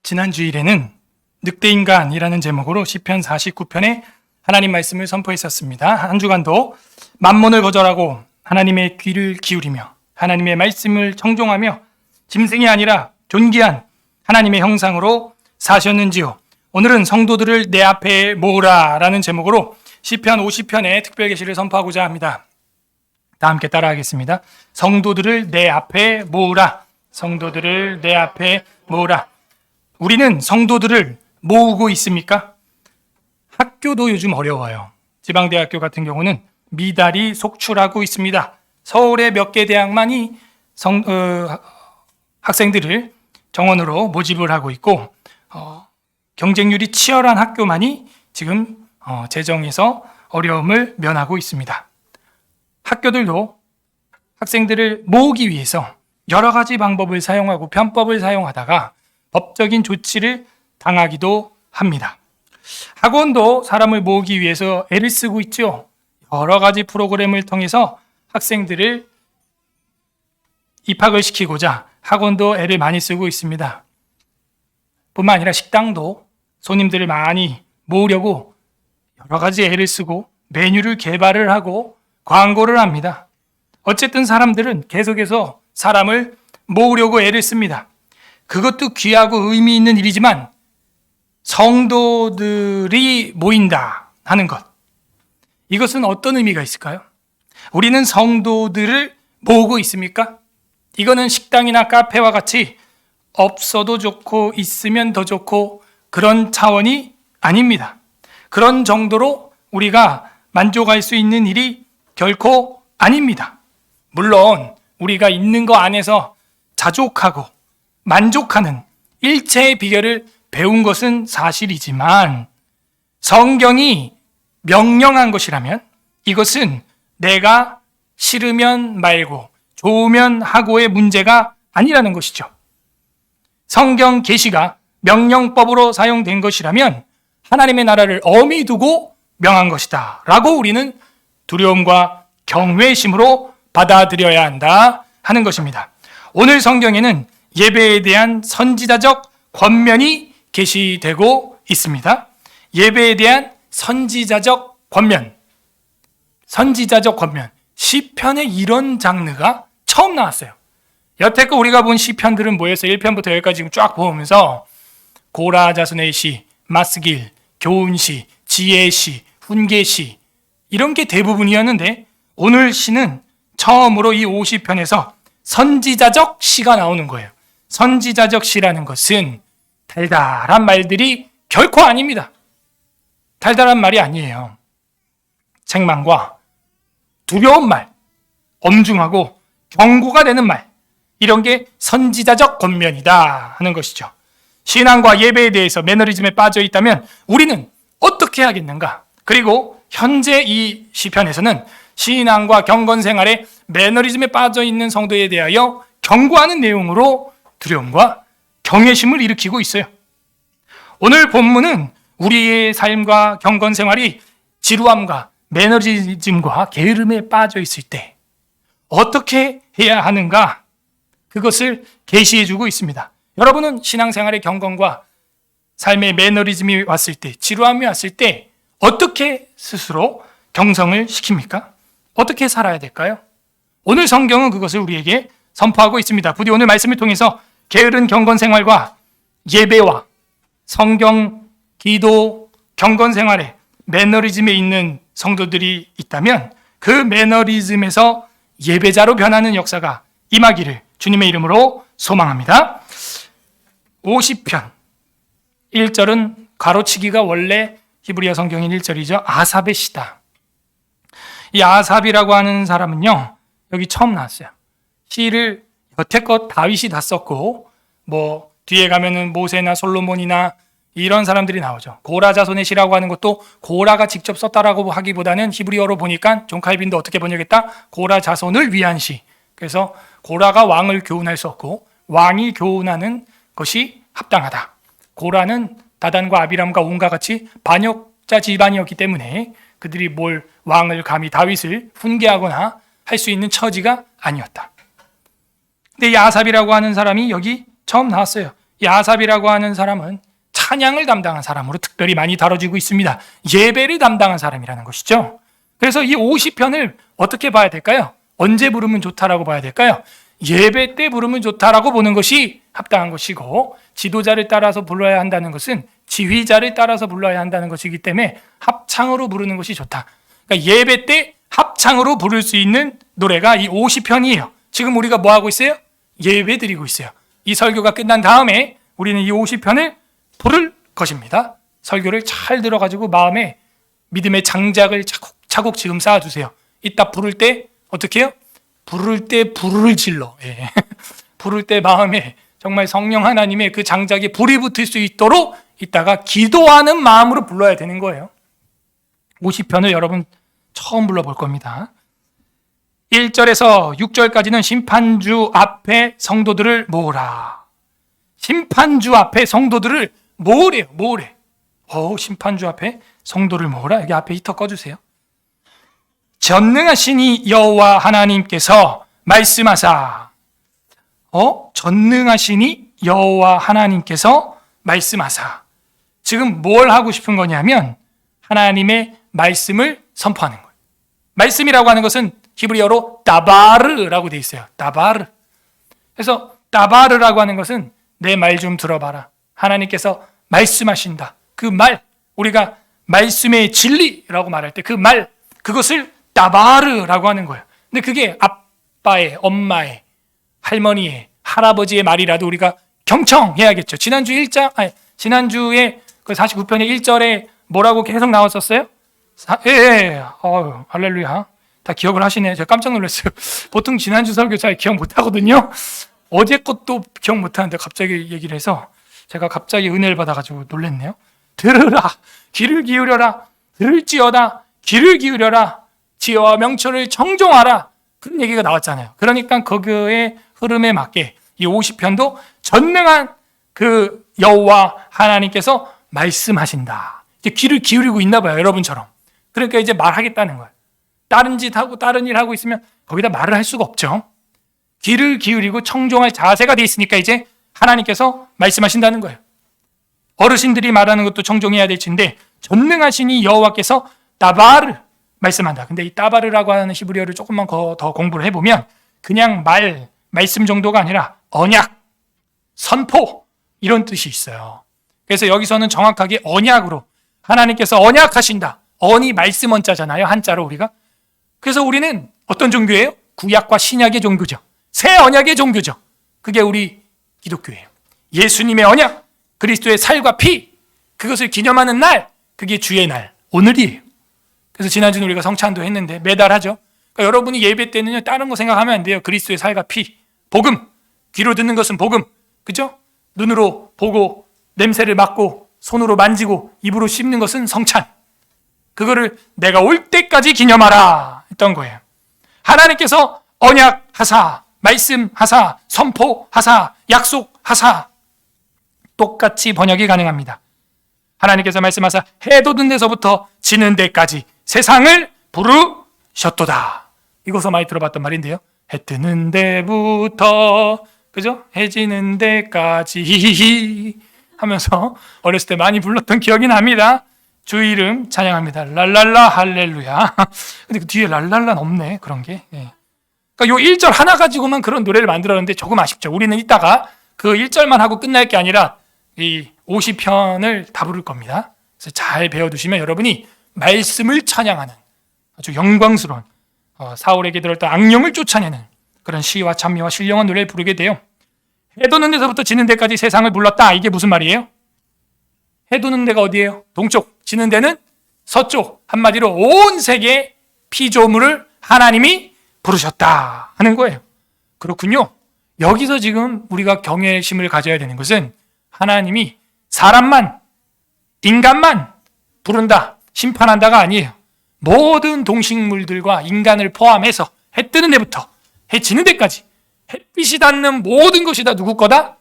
지난 주일에는 늑대인간이라는 제목으로 시편 49편의 하나님 말씀을 선포했었습니다. 한 주간도 만몬을 거절하고 하나님의 귀를 기울이며 하나님의 말씀을 청종하며 짐승이 아니라 존귀한 하나님의 형상으로 사셨는지요. 오늘은 성도들을 내 앞에 모으라 라는 제목으로 시편 50편의 특별 계시를 선포하고자 합니다. 다 함께 따라하겠습니다. 성도들을 내 앞에 모으라. 성도들을 내 앞에 모으라. 우리는 성도들을 모으고 있습니까? 학교도 요즘 어려워요. 지방대학교 같은 경우는 미달이 속출하고 있습니다. 서울의 몇 개 대학만이 학생들을 정원으로 모집을 하고 있고 경쟁률이 치열한 학교만이 지금 재정에서 어려움을 면하고 있습니다. 학교들도 학생들을 모으기 위해서 여러 가지 방법을 사용하고 편법을 사용하다가 법적인 조치를 당하기도 합니다. 학원도 사람을 모으기 위해서 애를 쓰고 있죠. 여러 가지 프로그램을 통해서 학생들을 입학을 시키고자 학원도 애를 많이 쓰고 있습니다. 뿐만 아니라 식당도 손님들을 많이 모으려고 여러 가지 애를 쓰고 메뉴를 개발을 하고 광고를 합니다. 어쨌든 사람들은 계속해서 사람을 모으려고 애를 씁니다. 그것도 귀하고 의미 있는 일이지만 성도들이 모인다 하는 것, 이것은 어떤 의미가 있을까요? 우리는 성도들을 모으고 있습니까? 이거는 식당이나 카페와 같이 없어도 좋고 있으면 더 좋고 그런 차원이 아닙니다. 그런 정도로 우리가 만족할 수 있는 일이 결코 아닙니다. 물론 우리가 있는 거 안에서 자족하고 만족하는 일체의 비결을 배운 것은 사실이지만 성경이 명령한 것이라면 이것은 내가 싫으면 말고 좋으면 하고의 문제가 아니라는 것이죠. 성경 계시가 명령법으로 사용된 것이라면 하나님의 나라를 엄히 두고 명한 것이다 라고 우리는 두려움과 경외심으로 받아들여야 한다 하는 것입니다. 오늘 성경에는 예배에 대한 선지자적 권면이 계시되고 있습니다. 예배에 대한 선지자적 권면. 시편에 이런 장르가 처음 나왔어요. 여태껏 우리가 본 시편들은 뭐였어요? 1편부터 10까지 지금 쫙 보면서 고라 자손의 시, 마스길, 교훈시, 지혜시, 훈계시 이런 게 대부분이었는데 오늘 시는 처음으로 이 50편에서 선지자적 시가 나오는 거예요. 선지자적 시라는 것은 달달한 말들이 결코 아닙니다. 달달한 말이 아니에요. 책망과 두려운 말, 엄중하고 경고가 되는 말, 이런 게 선지자적 권면이다 하는 것이죠. 신앙과 예배에 대해서 매너리즘에 빠져 있다면 우리는 어떻게 하겠는가? 그리고 현재 이 시편에서는 신앙과 경건 생활에 매너리즘에 빠져 있는 성도에 대하여 경고하는 내용으로 두려움과 경외심을 일으키고 있어요. 오늘 본문은 우리의 삶과 경건 생활이 지루함과 매너리즘과 게으름에 빠져 있을 때 어떻게 해야 하는가? 그것을 계시해주고 있습니다. 여러분은 신앙생활의 경건과 삶의 매너리즘이 왔을 때, 지루함이 왔을 때 어떻게 스스로 경성을 시킵니까? 어떻게 살아야 될까요? 오늘 성경은 그것을 우리에게 선포하고 있습니다. 부디 오늘 말씀을 통해서 게으른 경건 생활과 예배와 성경, 기도, 경건 생활에 매너리즘에 있는 성도들이 있다면 그 매너리즘에서 예배자로 변하는 역사가 임하기를 주님의 이름으로 소망합니다. 50편 1절은 가로치기가 원래 히브리어 성경인 1절이죠. 아삽의 시다. 이 아삽이라고 하는 사람은요, 여기 처음 나왔어요. 시를 여태껏 다윗이 다 썼고 뒤에 가면은 모세나 솔로몬이나 이런 사람들이 나오죠. 고라 자손의 시라고 하는 것도 고라가 직접 썼다라고 하기보다는 히브리어로 보니까 존 칼빈도 어떻게 번역했다? 고라 자손을 위한 시. 그래서 고라가 왕을 교훈할 수 없고 왕이 교훈하는 것이 합당하다. 고라는 다단과 아비람과 온과 같이 반역자 집안이었기 때문에 그들이 왕을 감히 다윗을 훈계하거나 할 수 있는 처지가 아니었다. 근데 이 아삽이라고 하는 사람이 여기 처음 나왔어요. 이 아삽이라고 하는 사람은 찬양을 담당한 사람으로 특별히 많이 다뤄지고 있습니다. 예배를 담당한 사람이라는 것이죠. 그래서 이 50편을 어떻게 봐야 될까요? 언제 부르면 좋다라고 봐야 될까요? 예배 때 부르면 좋다라고 보는 것이 합당한 것이고, 지도자를 따라서 불러야 한다는 것은 지휘자를 따라서 불러야 한다는 것이기 때문에 합창으로 부르는 것이 좋다. 그러니까 예배 때 합창으로 부를 수 있는 노래가 이 50편이에요. 지금 우리가 뭐 하고 있어요? 예배 드리고 있어요. 이 설교가 끝난 다음에 우리는 이 50편을 부를 것입니다. 설교를 잘 들어가지고 마음에 믿음의 장작을 차곡차곡 지금 쌓아두세요. 이따 부를 때 어떻게 해요? 부를 때 불을 질러. 예. 부를 때 마음에 정말 성령 하나님의 그 장작에 불이 붙을 수 있도록 이따가 기도하는 마음으로 불러야 되는 거예요. 50편을 여러분 처음 불러볼 겁니다. 1절에서 6절까지는 심판주 앞에 성도들을 모으라. 심판주 앞에 성도들을 모으래요. 모으래. 심판주 앞에 성도를 모으라. 여기 앞에 히터 꺼주세요. 전능하시니 여호와 하나님께서 말씀하사. 전능하시니 여호와 하나님께서 말씀하사. 지금 뭘 하고 싶은 거냐면 하나님의 말씀을 선포하는 거예요. 말씀이라고 하는 것은 히브리어로 다바르라고 되어 있어요. 다바르. 그래서 다바르라고 하는 것은 내 말 좀 들어봐라. 하나님께서 말씀하신다. 그 말, 우리가 말씀의 진리라고 말할 때 그 말, 그것을 다바르라고 하는 거예요. 근데 그게 아빠의, 엄마의, 할머니의, 할아버지의 말이라도 우리가 경청해야겠죠. 지난주에 그 49편의 1절에 뭐라고 계속 나왔었어요? 할렐루야. 다 기억을 하시네. 제가 깜짝 놀랐어요. 보통 지난주 설교 잘 기억 못 하거든요. 어제 것도 기억 못 하는데 갑자기 얘기를 해서 제가 갑자기 은혜를 받아가지고 놀랐네요. 들으라, 귀를 기울여라, 들을지어다, 귀를 기울여라, 지혜와 명철을 청종하라. 그런 얘기가 나왔잖아요. 그러니까 거기에 흐름에 맞게 이 50편도 전능한 그 여호와 하나님께서 말씀하신다. 이제 귀를 기울이고 있나 봐요, 여러분처럼. 그러니까 이제 말하겠다는 거예요. 다른 짓 하고 다른 일 하고 있으면 거기다 말을 할 수가 없죠. 귀를 기울이고 청종할 자세가 돼 있으니까 이제 하나님께서 말씀하신다는 거예요. 어르신들이 말하는 것도 청종해야 될 텐데 전능하시니 여호와께서 따바르 말씀한다. 근데 이 따바르라고 하는 히브리어를 조금만 더 공부를 해보면 그냥 말씀 정도가 아니라 언약, 선포 이런 뜻이 있어요. 그래서 여기서는 정확하게 언약으로 하나님께서 언약하신다. 언이 말씀 원자잖아요. 한자로 우리가. 그래서 우리는 어떤 종교예요? 구약과 신약의 종교죠. 새 언약의 종교죠. 그게 우리 기독교예요. 예수님의 언약, 그리스도의 살과 피, 그것을 기념하는 날, 그게 주의 날, 오늘이에요. 그래서 지난주에 우리가 성찬도 했는데 매달 하죠. 그러니까 여러분이 예배 때는요, 다른 거 생각하면 안 돼요. 그리스도의 살과 피, 복음, 귀로 듣는 것은 복음, 그죠? 눈으로 보고 냄새를 맡고 손으로 만지고 입으로 씹는 것은 성찬. 그거를 내가 올 때까지 기념하라 했던 거예요. 하나님께서 언약하사, 말씀하사, 선포하사, 약속하사 똑같이 번역이 가능합니다. 하나님께서 말씀하사 해 돋는 데서부터 지는 데까지 세상을 부르셨도다. 이것도 많이 들어봤던 말인데요. 해 뜨는 데부터 그죠? 해 지는 데까지 하면서 어렸을 때 많이 불렀던 기억이 납니다. 주 이름 찬양합니다. 랄랄라 할렐루야. 근데 그 뒤에 랄랄라는 없네. 그런 게. 예. 그러니까 요 1절 하나 가지고만 그런 노래를 만들었는데 조금 아쉽죠. 우리는 이따가 그 1절만 하고 끝날 게 아니라 이 50편을 다 부를 겁니다. 그래서 잘 배워두시면 여러분이 말씀을 찬양하는 아주 영광스러운 사울에게 들었던 악령을 쫓아내는 그런 시와 찬미와 신령한 노래를 부르게 돼요. 해 도는 데서부터 지는 데까지 세상을 불렀다. 이게 무슨 말이에요? 해 도는 데가 어디예요? 동쪽. 지는 데는 서쪽. 한마디로 온 세계의 피조물을 하나님이 부르셨다 하는 거예요. 그렇군요. 여기서 지금 우리가 경외심을 가져야 되는 것은 하나님이 사람만, 인간만 부른다, 심판한다가 아니에요. 모든 동식물들과 인간을 포함해서 해 뜨는 데부터 해 지는 데까지 햇빛이 닿는 모든 것이 다 누구 거다?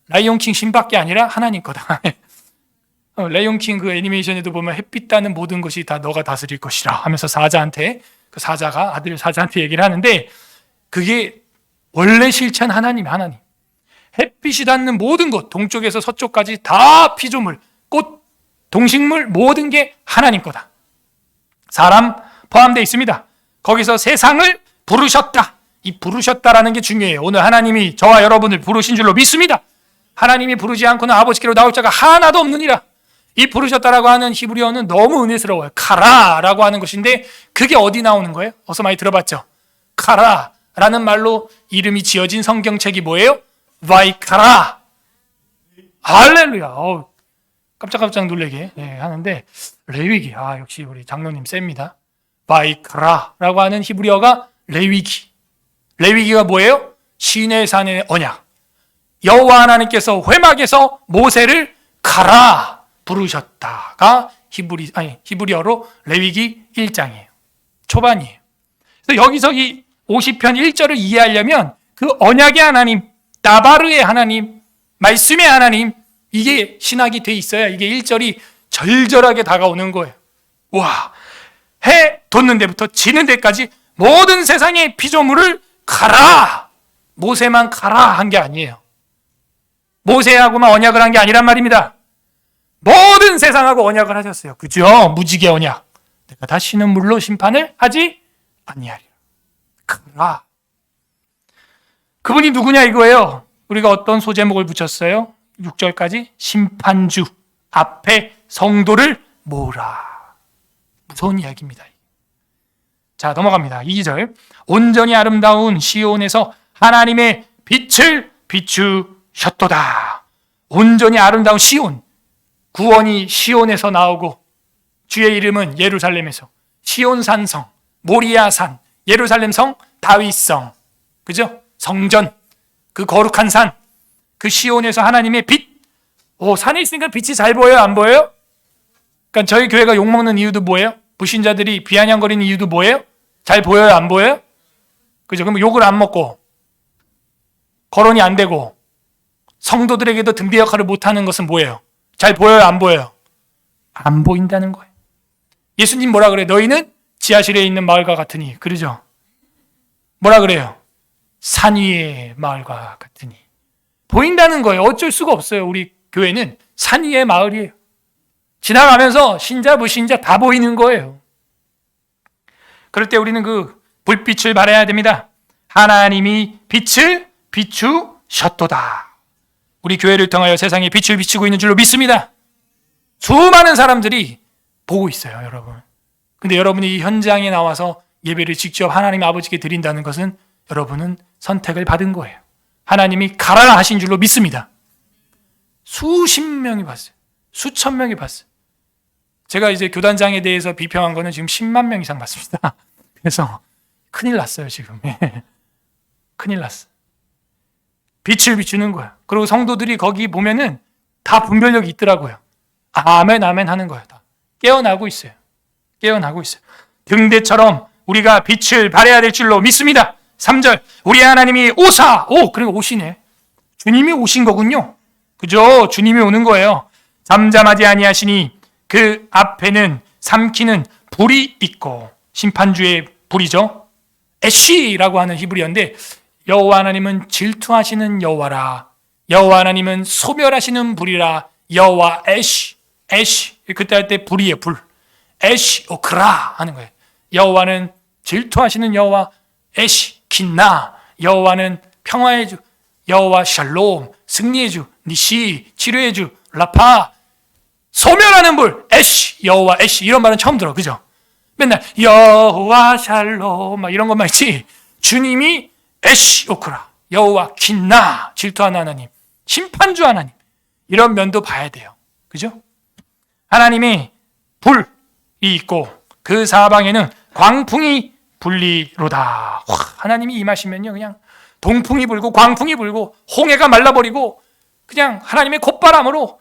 라이온킹 신밖에 아니라 하나님 거다. 라이온킹 그 애니메이션에도 보면 햇빛 닿는 모든 것이 다 너가 다스릴 것이라 하면서 사자한테, 그 사자가 아들 사자한테 얘기를 하는데 그게 원래 실체는 하나님. 햇빛이 닿는 모든 곳, 동쪽에서 서쪽까지 다 피조물, 꽃, 동식물 모든 게 하나님 거다. 사람 포함되어 있습니다. 거기서 세상을 부르셨다. 이 부르셨다라는 게 중요해요. 오늘 하나님이 저와 여러분을 부르신 줄로 믿습니다. 하나님이 부르지 않고는 아버지께로 나올 자가 하나도 없느니라. 이 부르셨다라고 하는 히브리어는 너무 은혜스러워요. 카라라고 하는 것인데 그게 어디 나오는 거예요? 어서 많이 들어봤죠? 카라라는 말로 이름이 지어진 성경책이 뭐예요? 바이카라. 할렐루야. 깜짝깜짝 놀래게 하는데 레위기. 역시 우리 장로님 셉니다. 바이카라라고 하는 히브리어가 레위기. 레위기가 뭐예요? 시내산의 언약. 여호와 하나님께서 회막에서 모세를 가라 부르셨다가 히브리어로 레위기 1장이에요. 초반이에요. 그래서 여기서 이 50편 1절을 이해하려면 그 언약의 하나님, 나바르의 하나님, 말씀의 하나님, 이게 신학이 돼 있어야 이게 1절이 절절하게 다가오는 거예요. 와, 해 돋는 데부터 지는 데까지 모든 세상의 피조물을 가라. 모세만 가라 한 게 아니에요. 모세하고만 언약을 한 게 아니란 말입니다. 모든 세상하고 언약을 하셨어요. 그죠? 무지개 언약. 내가 다시는 물로 심판을 하지 아니하리라. 가라. 그분이 누구냐 이거예요. 우리가 어떤 소제목을 붙였어요? 6절까지 심판주 앞에 성도를 모으라. 무서운 이야기입니다. 자, 넘어갑니다. 2절. 온전히 아름다운 시온에서 하나님의 빛을 비추셨도다. 온전히 아름다운 시온. 구원이 시온에서 나오고 주의 이름은 예루살렘에서. 시온산성, 모리아산, 예루살렘성, 다윗성. 그죠? 성전, 그 거룩한 산, 그 시온에서 하나님의 빛. 산에 있으니까 빛이 잘 보여요? 안 보여요? 그러니까 저희 교회가 욕먹는 이유도 뭐예요? 불신자들이 비아냥거리는 이유도 뭐예요? 잘 보여요? 안 보여요? 그죠? 그럼 욕을 안 먹고 거론이 안 되고 성도들에게도 등대 역할을 못하는 것은 뭐예요? 잘 보여요? 안 보여요? 안 보인다는 거예요. 예수님 뭐라 그래요? 너희는 지하실에 있는 마을과 같으니. 그러죠? 뭐라 그래요? 산 위의 마을과 같으니. 보인다는 거예요. 어쩔 수가 없어요. 우리 교회는 산 위의 마을이에요. 지나가면서 신자, 무신자 다 보이는 거예요. 그럴 때 우리는 그 불빛을 발해야 됩니다. 하나님이 빛을 비추셨도다. 우리 교회를 통하여 세상에 빛을 비추고 있는 줄로 믿습니다. 수많은 사람들이 보고 있어요, 여러분. 근데 여러분이 이 현장에 나와서 예배를 직접 하나님 아버지께 드린다는 것은 여러분은 선택을 받은 거예요. 하나님이 가라 하신 줄로 믿습니다. 수십 명이 봤어요. 수천 명이 봤어요. 제가 이제 교단장에 대해서 비평한 거는 지금 10만 명 이상 봤습니다. 그래서 큰일 났어요, 지금. 큰일 났어. 빛을 비추는 거야. 그리고 성도들이 거기 보면은 다 분별력이 있더라고요. 아멘, 아멘 하는 거야. 다 깨어나고 있어요. 깨어나고 있어요. 등대처럼 우리가 빛을 발해야 될 줄로 믿습니다. 3절. 우리 하나님이 오사. 그리고 오시네. 주님이 오신 거군요. 그죠? 주님이 오는 거예요. 잠잠하지 아니하시니 그 앞에는 삼키는 불이 있고, 심판주의 불이죠. 애쉬라고 하는 히브리어인데 여호와 하나님은 질투하시는 여호와라. 여호와 하나님은 소멸하시는 불이라. 여호와 애쉬. 그때 할 때 불이에요. 불. 애쉬 오크라 하는 거예요. 여호와는 질투하시는 여호와. 애쉬 긴나. 여호와는 평화의 주. 여호와 샬롬 승리의 주. 니시 치료의 주. 라파 소멸하는 불. 애쉬 여호와 애쉬. 이런 말은 처음 들어. 그죠? 맨날 여호와 샬롬 막 이런 것만 있지. 주님이 애쉬 오크라. 여호와 긴나. 질투하는 하나님. 심판주 하나님. 이런 면도 봐야 돼요. 그죠? 하나님이 불이 있고 그 사방에는 광풍이 불리로다. 하나님이 임하시면요, 그냥 동풍이 불고 광풍이 불고 홍해가 말라버리고 그냥 하나님의 콧바람으로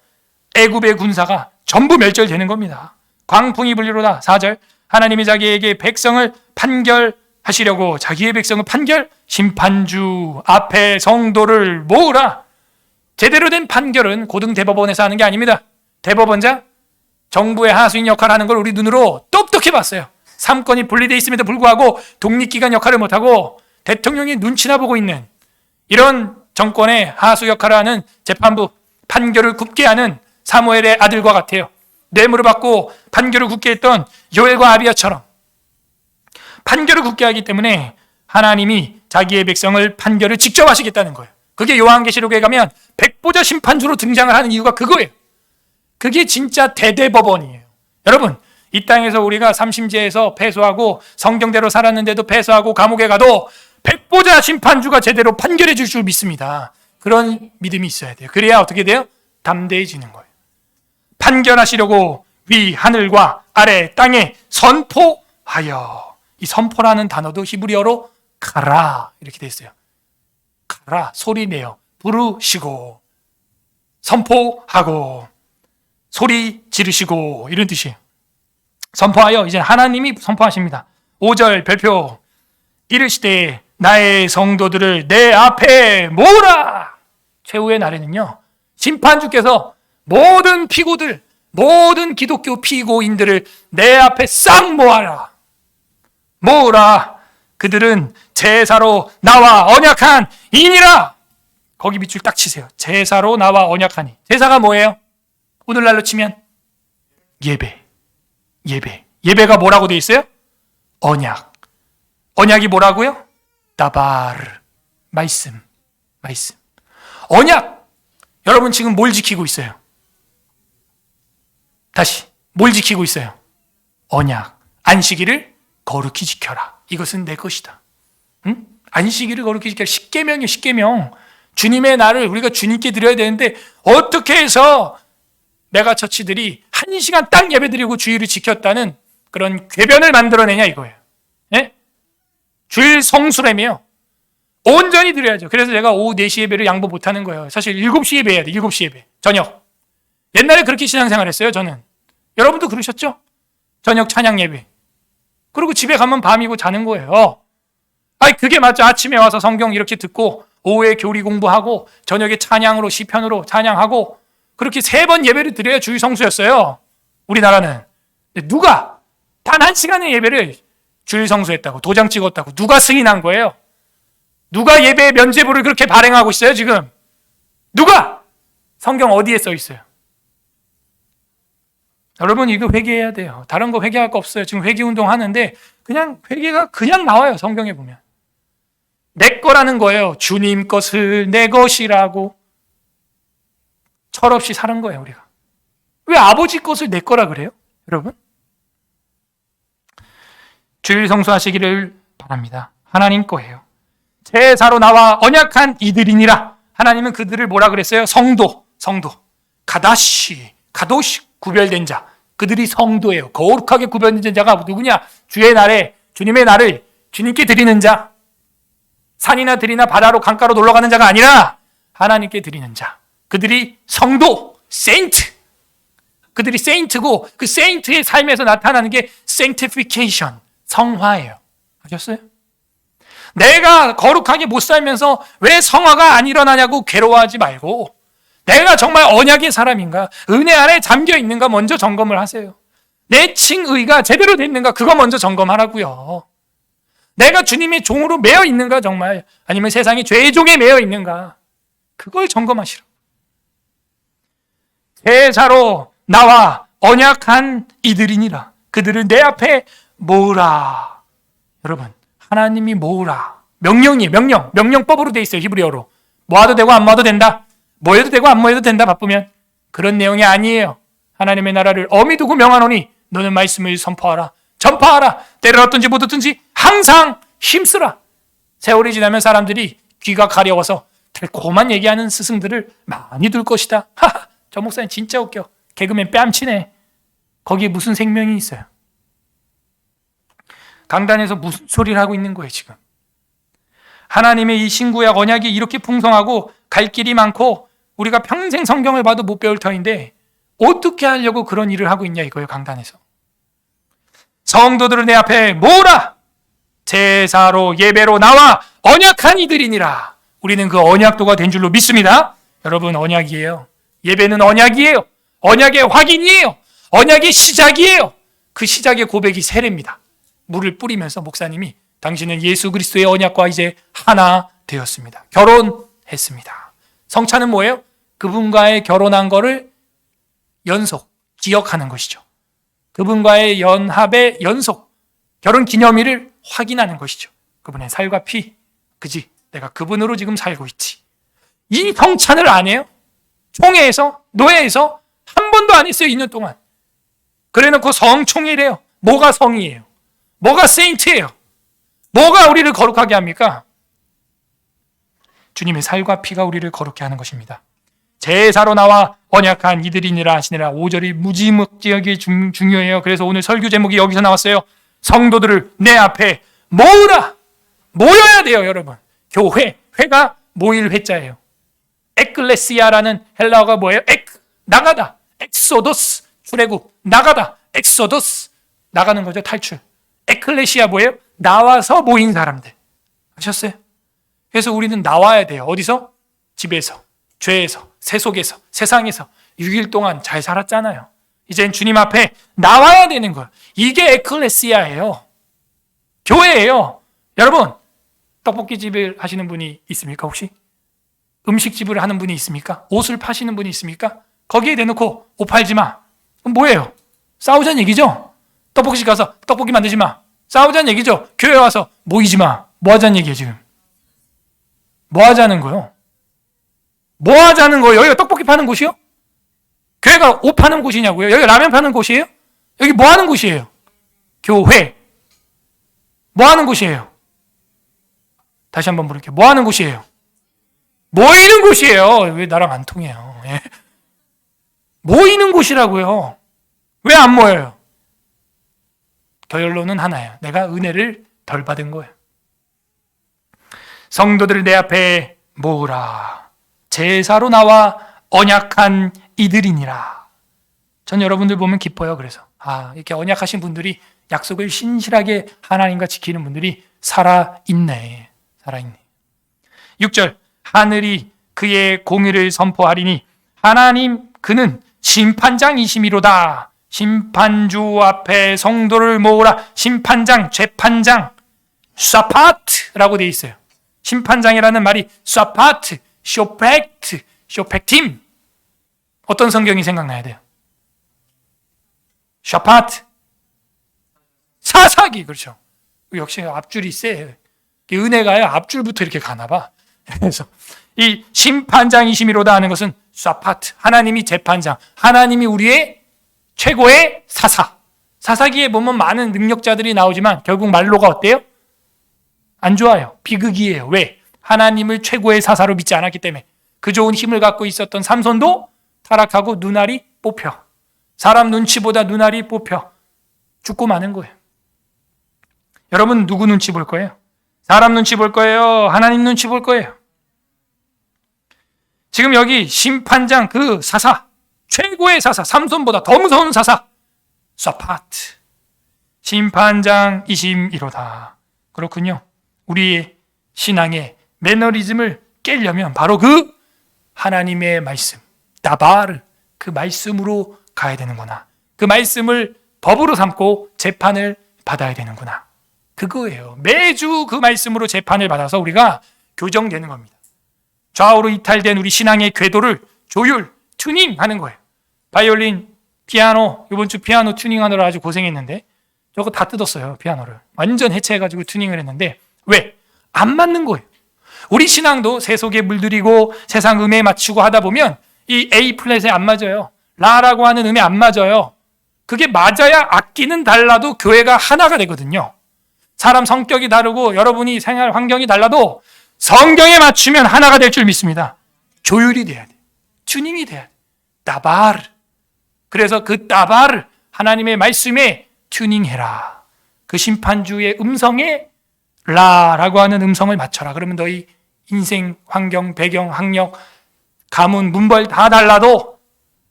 애굽의 군사가 전부 멸절되는 겁니다. 광풍이 불리로다. 4절. 하나님이 자기에게 백성을 판결하시려고 자기의 백성을 판결, 심판주 앞에 성도를 모으라. 제대로 된 판결은 고등대법원에서 하는 게 아닙니다. 대법원장, 정부의 하수인 역할을 하는 걸 우리 눈으로 똑똑히 봤어요. 3건이 분리되어 있음에도 불구하고 독립기관 역할을 못하고 대통령이 눈치나 보고 있는 이런 정권의 하수 역할을 하는 재판부, 판결을 굽게 하는 사무엘의 아들과 같아요. 뇌물을 받고 판결을 굽게 했던 요엘과 아비야처럼 판결을 굽게 하기 때문에 하나님이 자기의 백성을 판결을 직접 하시겠다는 거예요. 그게 요한계시록에 가면 백보자 심판주로 등장을 하는 이유가 그거예요. 그게 진짜 대대법원이에요. 여러분, 이 땅에서 우리가 삼심제에서 패소하고 성경대로 살았는데도 패소하고 감옥에 가도 백보자 심판주가 제대로 판결해 줄 줄 믿습니다. 그런 믿음이 있어야 돼요. 그래야 어떻게 돼요? 담대해지는 거예요. 판결하시려고 위 하늘과 아래 땅에 선포하여. 이 선포라는 단어도 히브리어로 가라 이렇게 돼 있어요. 가라, 소리 내어 부르시고 선포하고 소리 지르시고 이런 뜻이에요. 선포하여, 이제 하나님이 선포하십니다. 5절 별표. 이르시되 나의 성도들을 내 앞에 모으라. 최후의 날에는요, 심판주께서 모든 피고들, 모든 기독교 피고인들을 내 앞에 싹 모아라. 모으라. 그들은 제사로 나와 언약한 이니라. 거기 밑줄 딱 치세요. 제사로 나와 언약하니. 제사가 뭐예요? 오늘날로 치면 예배. 예배가 뭐라고 돼 있어요? 언약. 언약이 뭐라고요? 다바르. 말씀. 언약. 여러분 지금 뭘 지키고 있어요? 다시, 뭘 지키고 있어요? 언약. 안식일을 거룩히 지켜라. 이것은 내 것이다. 응? 안식일을 거룩히 지켜라. 십계명이에요, 십계명. 주님의 날을 우리가 주님께 드려야 되는데 어떻게 해서 메가처치들이 1시간 딱 예배드리고 주일을 지켰다는 그런 궤변을 만들어내냐 이거예요. 예? 주일 성수라며요. 온전히 드려야죠. 그래서 제가 오후 4시 예배를 양보 못하는 거예요. 사실 7시 예배 해야 돼. 7시 예배. 저녁. 옛날에 그렇게 신앙생활 했어요, 저는. 여러분도 그러셨죠? 저녁 찬양 예배. 그리고 집에 가면 밤이고 자는 거예요. 아니, 그게 맞죠. 아침에 와서 성경 이렇게 듣고 오후에 교리 공부하고 저녁에 찬양으로, 시편으로 찬양하고 그렇게 3번 예배를 드려야 주일 성수였어요. 우리나라는. 누가 단 1시간의 예배를 주일 성수했다고, 도장 찍었다고 누가 승인한 거예요? 누가 예배 면죄부를 그렇게 발행하고 있어요 지금? 누가? 성경 어디에 써 있어요? 여러분, 이거 회개해야 돼요. 다른 거 회개할 거 없어요. 지금 회개운동 하는데 그냥 회개가 그냥 나와요. 성경에 보면 내 거라는 거예요. 주님 것을 내 것이라고 철없이 사는 거예요. 우리가 왜 아버지 것을 내 거라 그래요? 여러분, 주일 성수하시기를 바랍니다. 하나님 거예요. 제사로 나와 언약한 이들이니라. 하나님은 그들을 뭐라 그랬어요? 성도. 가도시 구별된 자. 그들이 성도예요. 거룩하게 구별된 자가 누구냐? 주의 날에, 주님의 날을 주님께 드리는 자. 산이나 들이나 바다로 강가로 놀러가는 자가 아니라 하나님께 드리는 자. 그들이 성도, 세인트. 그들이 세인트고 그 세인트의 삶에서 나타나는 게 sanctification, 성화예요. 아셨어요? 내가 거룩하게 못 살면서 왜 성화가 안 일어나냐고 괴로워하지 말고 내가 정말 언약의 사람인가, 은혜 안에 잠겨 있는가 먼저 점검을 하세요. 내 칭의가 제대로 됐는가 그거 먼저 점검하라고요. 내가 주님의 종으로 매여 있는가 정말, 아니면 세상의 죄의 종에 매여 있는가 그걸 점검하시라고. 제사로 나와 언약한 이들이니라. 그들을 내 앞에 모으라. 여러분, 하나님이 모으라. 명령이에요. 명령법으로 돼 있어요. 히브리어로. 모아도 되고 안 모아도 된다. 모여도 되고 안 모여도 된다. 바쁘면. 그런 내용이 아니에요. 하나님의 나라를 엄히 두고 명하노니 너는 말씀을 선포하라. 전파하라. 때를 어떤지 못 어떤지 항상 힘쓰라. 세월이 지나면 사람들이 귀가 가려워서 달콤한 얘기하는 스승들을 많이 둘 것이다. 하하, 저 목사님 진짜 웃겨. 개그맨 뺨치네. 거기에 무슨 생명이 있어요? 강단에서 무슨 소리를 하고 있는 거예요 지금? 하나님의 이 신구약 언약이 이렇게 풍성하고 갈 길이 많고 우리가 평생 성경을 봐도 못 배울 터인데 어떻게 하려고 그런 일을 하고 있냐 이거예요. 강단에서 성도들을 내 앞에 모으라. 제사로 예배로 나와 언약한 이들이니라. 우리는 그 언약도가 된 줄로 믿습니다. 여러분, 언약이에요. 예배는 언약이에요. 언약의 확인이에요. 언약의 시작이에요. 그 시작의 고백이 세례입니다. 물을 뿌리면서 목사님이 당신은 예수 그리스도의 언약과 이제 하나 되었습니다. 결혼해 했습니다. 성찬은 뭐예요? 그분과의 결혼한 거를 연속, 기억하는 것이죠. 그분과의 연합의 연속, 결혼 기념일을 확인하는 것이죠. 그분의 살과 피, 그지? 내가 그분으로 지금 살고 있지. 이 성찬을 안 해요? 총회에서, 노예에서 한 번도 안 했어요, 2년 동안. 그래놓고 성총회래요. 뭐가 성이에요? 뭐가 세인트예요? 뭐가 우리를 거룩하게 합니까? 주님의 살과 피가 우리를 거룩게 하는 것입니다. 제사로 나와 언약한 이들이니라 하시니라. 5절이 무지막지하게 중요해요. 그래서 오늘 설교 제목이 여기서 나왔어요. 성도들을 내 앞에 모으라. 모여야 돼요, 여러분. 교회, 회가 모일 회자예요. 에클레시아라는 헬라어가 뭐예요? 나가다. 엑소도스, 출애굽. 나가다. 엑소도스, 나가는 거죠, 탈출. 에클레시아 뭐예요? 나와서 모인 사람들. 아셨어요? 그래서 우리는 나와야 돼요. 어디서? 집에서, 죄에서, 세속에서, 세상에서 6일 동안 잘 살았잖아요. 이젠 주님 앞에 나와야 되는 거예요. 이게 에클레시아예요. 교회예요. 여러분, 떡볶이집을 하시는 분이 있습니까, 혹시? 음식집을 하는 분이 있습니까? 옷을 파시는 분이 있습니까? 거기에 대놓고 옷 팔지 마. 그럼 뭐예요? 싸우자는 얘기죠? 떡볶이집 가서 떡볶이 만들지 마. 싸우자는 얘기죠? 교회 와서 모이지 마. 뭐 하자는 얘기예요, 지금? 뭐 하자는 거예요? 뭐 하자는 거예요? 여기가 떡볶이 파는 곳이요? 교회가 옷 파는 곳이냐고요? 여기 라면 파는 곳이에요? 여기 뭐 하는 곳이에요? 교회. 뭐 하는 곳이에요? 다시 한번 물을게요. 뭐 하는 곳이에요? 모이는 곳이에요. 왜 나랑 안 통해요? 예. 모이는 곳이라고요. 왜 안 모여요? 결론은 하나예요. 내가 은혜를 덜 받은 거예요. 성도들을 내 앞에 모으라. 제사로 나와 언약한 이들이니라. 전 여러분들 보면 기뻐요. 그래서 이렇게 언약하신 분들이, 약속을 신실하게 하나님과 지키는 분들이 살아있네. 6절, 하늘이 그의 공의를 선포하리니 하나님 그는 심판장이시미로다. 심판주 앞에 성도를 모으라. 심판장, 재판장, 샤파트라고 되어 있어요. 심판장이라는 말이 샤파트, 쇼펙트, 쇼펙팀. 어떤 성경이 생각나야 돼요? 샤파트, 사사기. 그렇죠. 역시 앞줄이 세. 은혜가요, 앞줄부터 이렇게 가나 봐. 그래서 이 심판장이시미로다 하는 것은 샤파트, 하나님이 재판장, 하나님이 우리의 최고의 사사. 사사기에 보면 많은 능력자들이 나오지만 결국 말로가 어때요? 안 좋아요. 비극이에요. 왜? 하나님을 최고의 사사로 믿지 않았기 때문에. 그 좋은 힘을 갖고 있었던 삼손도 타락하고 눈알이 뽑혀. 사람 눈치보다 눈알이 뽑혀 죽고 마는 거예요. 여러분, 누구 눈치 볼 거예요? 사람 눈치 볼 거예요? 하나님 눈치 볼 거예요? 지금 여기 심판장, 그 사사, 최고의 사사, 삼손보다 더 무서운 사사, 샤파트, 심판장이심이로다. 그렇군요. 우리의 신앙의 매너리즘을 깨려면 바로 그 하나님의 말씀, 다바르, 그 말씀으로 가야 되는구나. 그 말씀을 법으로 삼고 재판을 받아야 되는구나. 그거예요. 매주 그 말씀으로 재판을 받아서 우리가 교정되는 겁니다. 좌우로 이탈된 우리 신앙의 궤도를 조율, 튜닝하는 거예요. 바이올린, 피아노, 이번 주 피아노 튜닝하느라 아주 고생했는데 저거 다 뜯었어요. 피아노를 완전 해체해가지고 튜닝을 했는데 왜? 안 맞는 거예요. 우리 신앙도 세속에 물들이고 세상 음에 맞추고 하다 보면 이 A 플랫에 안 맞아요. 라라고 하는 음에 안 맞아요. 그게 맞아야 악기는 달라도 교회가 하나가 되거든요. 사람 성격이 다르고 여러분이 생활 환경이 달라도 성경에 맞추면 하나가 될 줄 믿습니다. 조율이 돼야 돼. 튜닝이 돼야 돼. 따바르. 그래서 그 따바르, 하나님의 말씀에 튜닝해라. 그 심판주의 음성에 라라고 하는 음성을 맞춰라. 그러면 너희 인생, 환경, 배경, 학력, 가문, 문벌 다 달라도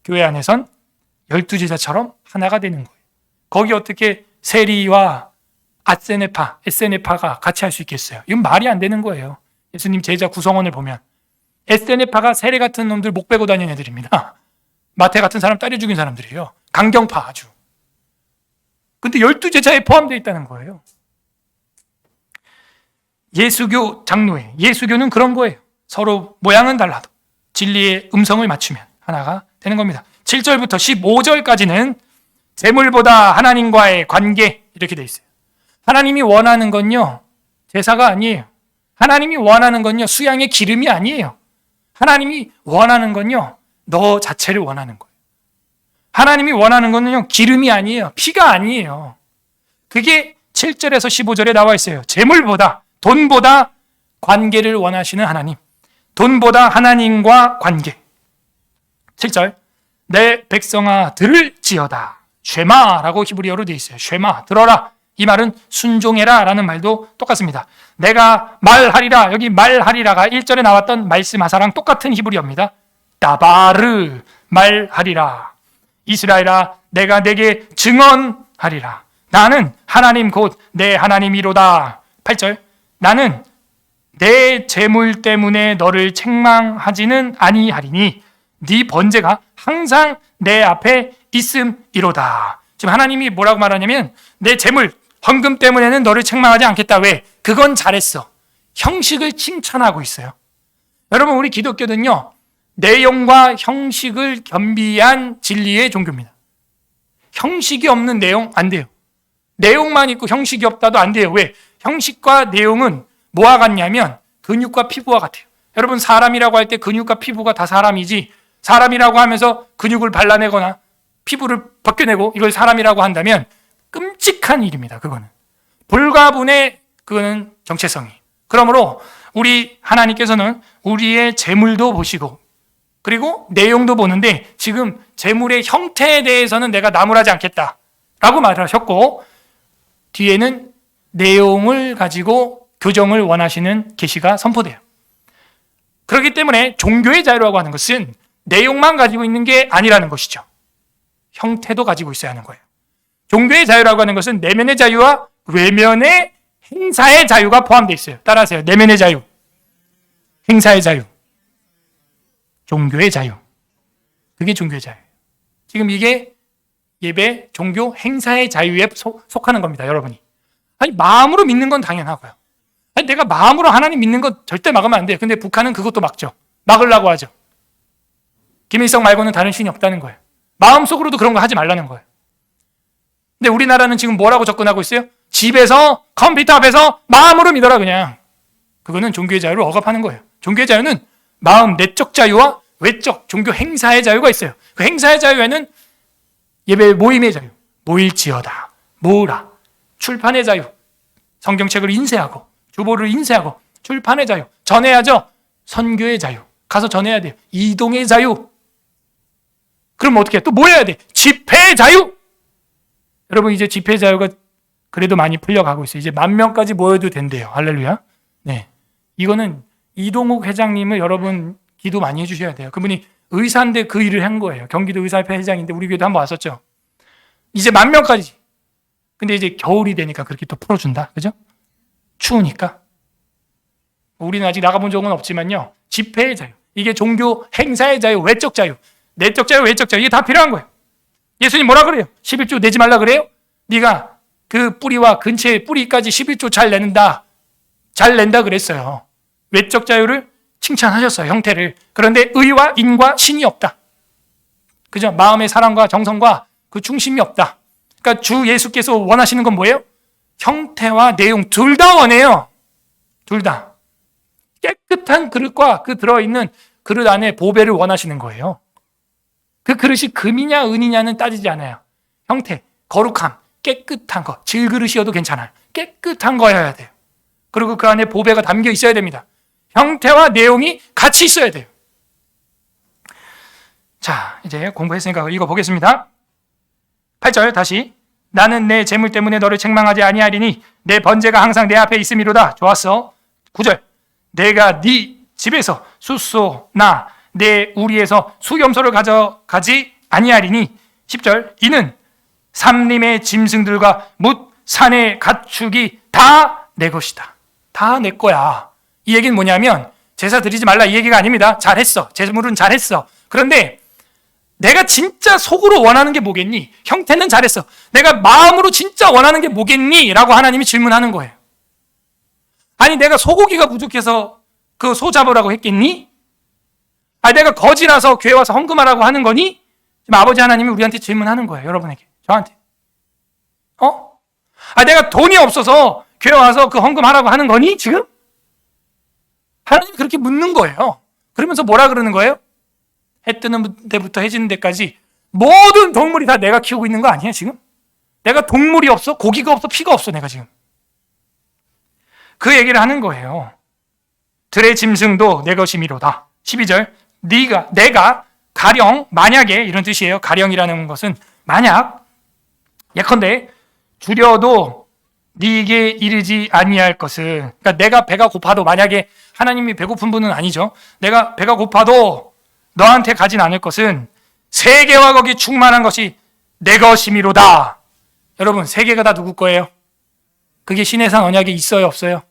교회 안에선 12제자처럼 하나가 되는 거예요. 거기 어떻게 세리와 에세네파가 같이 할 수 있겠어요? 이건 말이 안 되는 거예요. 예수님 제자 구성원을 보면 에세네파가 세리 같은 놈들 목 베고 다니는 애들입니다. 마태 같은 사람 때려 죽인 사람들이에요. 강경파 아주. 근데 12제자에 포함되어 있다는 거예요. 예수교 장로회, 예수교는 그런 거예요. 서로 모양은 달라도 진리의 음성을 맞추면 하나가 되는 겁니다. 7절부터 15절까지는 재물보다 하나님과의 관계 이렇게 돼 있어요. 하나님이 원하는 건요, 제사가 아니에요. 하나님이 원하는 건요, 수양의 기름이 아니에요. 하나님이 원하는 건요, 너 자체를 원하는 거예요. 하나님이 원하는 건요, 기름이 아니에요. 피가 아니에요. 그게 7절에서 15절에 나와 있어요. 재물보다, 돈보다 관계를 원하시는 하나님. 돈보다 하나님과 관계. 7절, 내 백성아 들을지어다. 쉐마라고 히브리어로 되어 있어요. 쉐마, 들어라. 이 말은 순종해라 라는 말도 똑같습니다. 내가 말하리라, 여기 말하리라가 1절에 나왔던 말씀하사랑 똑같은 히브리어입니다. 다바르, 말하리라. 이스라엘아, 내가 내게 증언하리라. 나는 하나님 곧 내 하나님이로다. 8절, 나는 내 재물 때문에 너를 책망하지는 아니하리니 네 번제가 항상 내 앞에 있음이로다. 지금 하나님이 뭐라고 말하냐면 내 재물, 헌금 때문에는 너를 책망하지 않겠다. 왜? 그건 잘했어. 형식을 칭찬하고 있어요. 여러분, 우리 기독교는요, 내용과 형식을 겸비한 진리의 종교입니다. 형식이 없는 내용 안 돼요. 내용만 있고 형식이 없다도 안 돼요. 왜? 형식과 내용은 뭐와 같냐면 근육과 피부와 같아요. 여러분, 사람이라고 할 때 근육과 피부가 다 사람이지, 사람이라고 하면서 근육을 발라내거나 피부를 벗겨내고 이걸 사람이라고 한다면 끔찍한 일입니다. 그거는 불가분의, 그거는 정체성이. 그러므로 우리 하나님께서는 우리의 재물도 보시고 그리고 내용도 보는데, 지금 재물의 형태에 대해서는 내가 나무라지 않겠다라고 말하셨고, 뒤에는 내용을 가지고 교정을 원하시는 계시가 선포돼요. 그렇기 때문에 종교의 자유라고 하는 것은 내용만 가지고 있는 게 아니라는 것이죠. 형태도 가지고 있어야 하는 거예요. 종교의 자유라고 하는 것은 내면의 자유와 외면의 행사의 자유가 포함되어 있어요. 따라하세요. 내면의 자유, 행사의 자유, 종교의 자유. 그게 종교의 자유예요. 지금 이게 예배, 종교, 행사의 자유에 속하는 겁니다. 여러분이. 아니, 마음으로 믿는 건 당연하고요. 아니, 내가 마음으로 하나님 믿는 건 절대 막으면 안 돼요. 근데 북한은 그것도 막죠. 막으려고 하죠. 김일성 말고는 다른 신이 없다는 거예요. 마음속으로도 그런 거 하지 말라는 거예요. 근데 우리나라는 지금 뭐라고 접근하고 있어요? 집에서, 컴퓨터 앞에서 마음으로 믿어라 그냥. 그거는 종교의 자유를 억압하는 거예요. 종교의 자유는 마음, 내적 자유와 외적, 종교 행사의 자유가 있어요. 그 행사의 자유에는 예배 모임의 자유, 모일지어다, 모으라, 출판의 자유, 성경책을 인쇄하고, 주보를 인쇄하고, 출판의 자유, 전해야죠. 선교의 자유, 가서 전해야 돼요. 이동의 자유. 그럼 어떻게 해? 또 뭐 해야 돼? 집회의 자유. 여러분, 이제 집회 자유가 그래도 많이 풀려가고 있어요. 이제 10,000명까지 모여도 된대요. 할렐루야. 네, 이거는 이동욱 회장님을 여러분 기도 많이 해주셔야 돼요. 그분이 의사인데 그 일을 한 거예요. 경기도 의사협회 회장인데 우리 교회도 한번 왔었죠. 이제 10,000명까지. 근데 이제 겨울이 되니까 그렇게 또 풀어준다. 그죠? 추우니까. 우리는 아직 나가본 적은 없지만요. 집회의 자유, 이게 종교 행사의 자유, 외적 자유, 내적 자유, 외적 자유, 이게 다 필요한 거예요. 예수님 뭐라 그래요? 11조 내지 말라 그래요? 네가 그 뿌리와 근처의 뿌리까지 11조 잘 낸다. 잘 낸다 그랬어요. 외적 자유를 칭찬하셨어요. 형태를. 그런데 의와 인과 신이 없다. 그죠? 마음의 사랑과 정성과 그 중심이 없다. 그러니까 주 예수께서 원하시는 건 뭐예요? 형태와 내용 둘 다 원해요. 둘 다. 깨끗한 그릇과 그 들어있는 그릇 안에 보배를 원하시는 거예요. 그 그릇이 금이냐 은이냐는 따지지 않아요. 형태, 거룩함, 깨끗한 거, 질그릇이어도 괜찮아요. 깨끗한 거여야 돼요. 그리고 그 안에 보배가 담겨 있어야 됩니다. 형태와 내용이 같이 있어야 돼요. 자, 이제 공부했으니까 읽어보겠습니다. 8절 다시. 나는 내 재물 때문에 너를 책망하지 아니하리니 내 번제가 항상 내 앞에 있음이로다. 좋았어. 9절. 내가 네 집에서 숫소나 내 우리에서 수염소를 가져가지 아니하리니. 10절. 이는 삼림의 짐승들과 뭇 산의 가축이 다 내 것이다. 다 내 거야. 이 얘기는 뭐냐면 제사 드리지 말라 이 얘기가 아닙니다. 잘했어. 재물은 잘했어. 그런데 내가 진짜 속으로 원하는 게 뭐겠니? 형태는 잘했어. 내가 마음으로 진짜 원하는 게 뭐겠니? 라고 하나님이 질문하는 거예요. 아니, 내가 소고기가 부족해서 그 소 잡으라고 했겠니? 내가 거지라서 교회 와서 헌금하라고 하는 거니? 지금 아버지 하나님이 우리한테 질문하는 거예요. 여러분에게, 저한테. 내가 돈이 없어서 교회 와서 그 헌금하라고 하는 거니? 지금? 하나님이 그렇게 묻는 거예요. 그러면서 뭐라 그러는 거예요? 해 뜨는 데부터 해 지는 데까지 모든 동물이 다 내가 키우고 있는 거 아니에요, 지금? 내가 동물이 없어? 고기가 없어? 피가 없어, 내가 지금. 그 얘기를 하는 거예요. 들의 짐승도 내 것이미로다. 12절. 내가 가령, 만약에, 이런 뜻이에요. 가령이라는 것은 만약, 예컨대 줄여도 네게 이르지 아니할 것은, 그러니까 내가 배가 고파도, 만약에 하나님이 배고픈 분은 아니죠. 내가 배가 고파도 너한테 가진 않을 것은 세계와 거기 충만한 것이 내 것이미로다. 여러분, 세계가 다 누구 거예요? 그게 신해산 언약에 있어요, 없어요?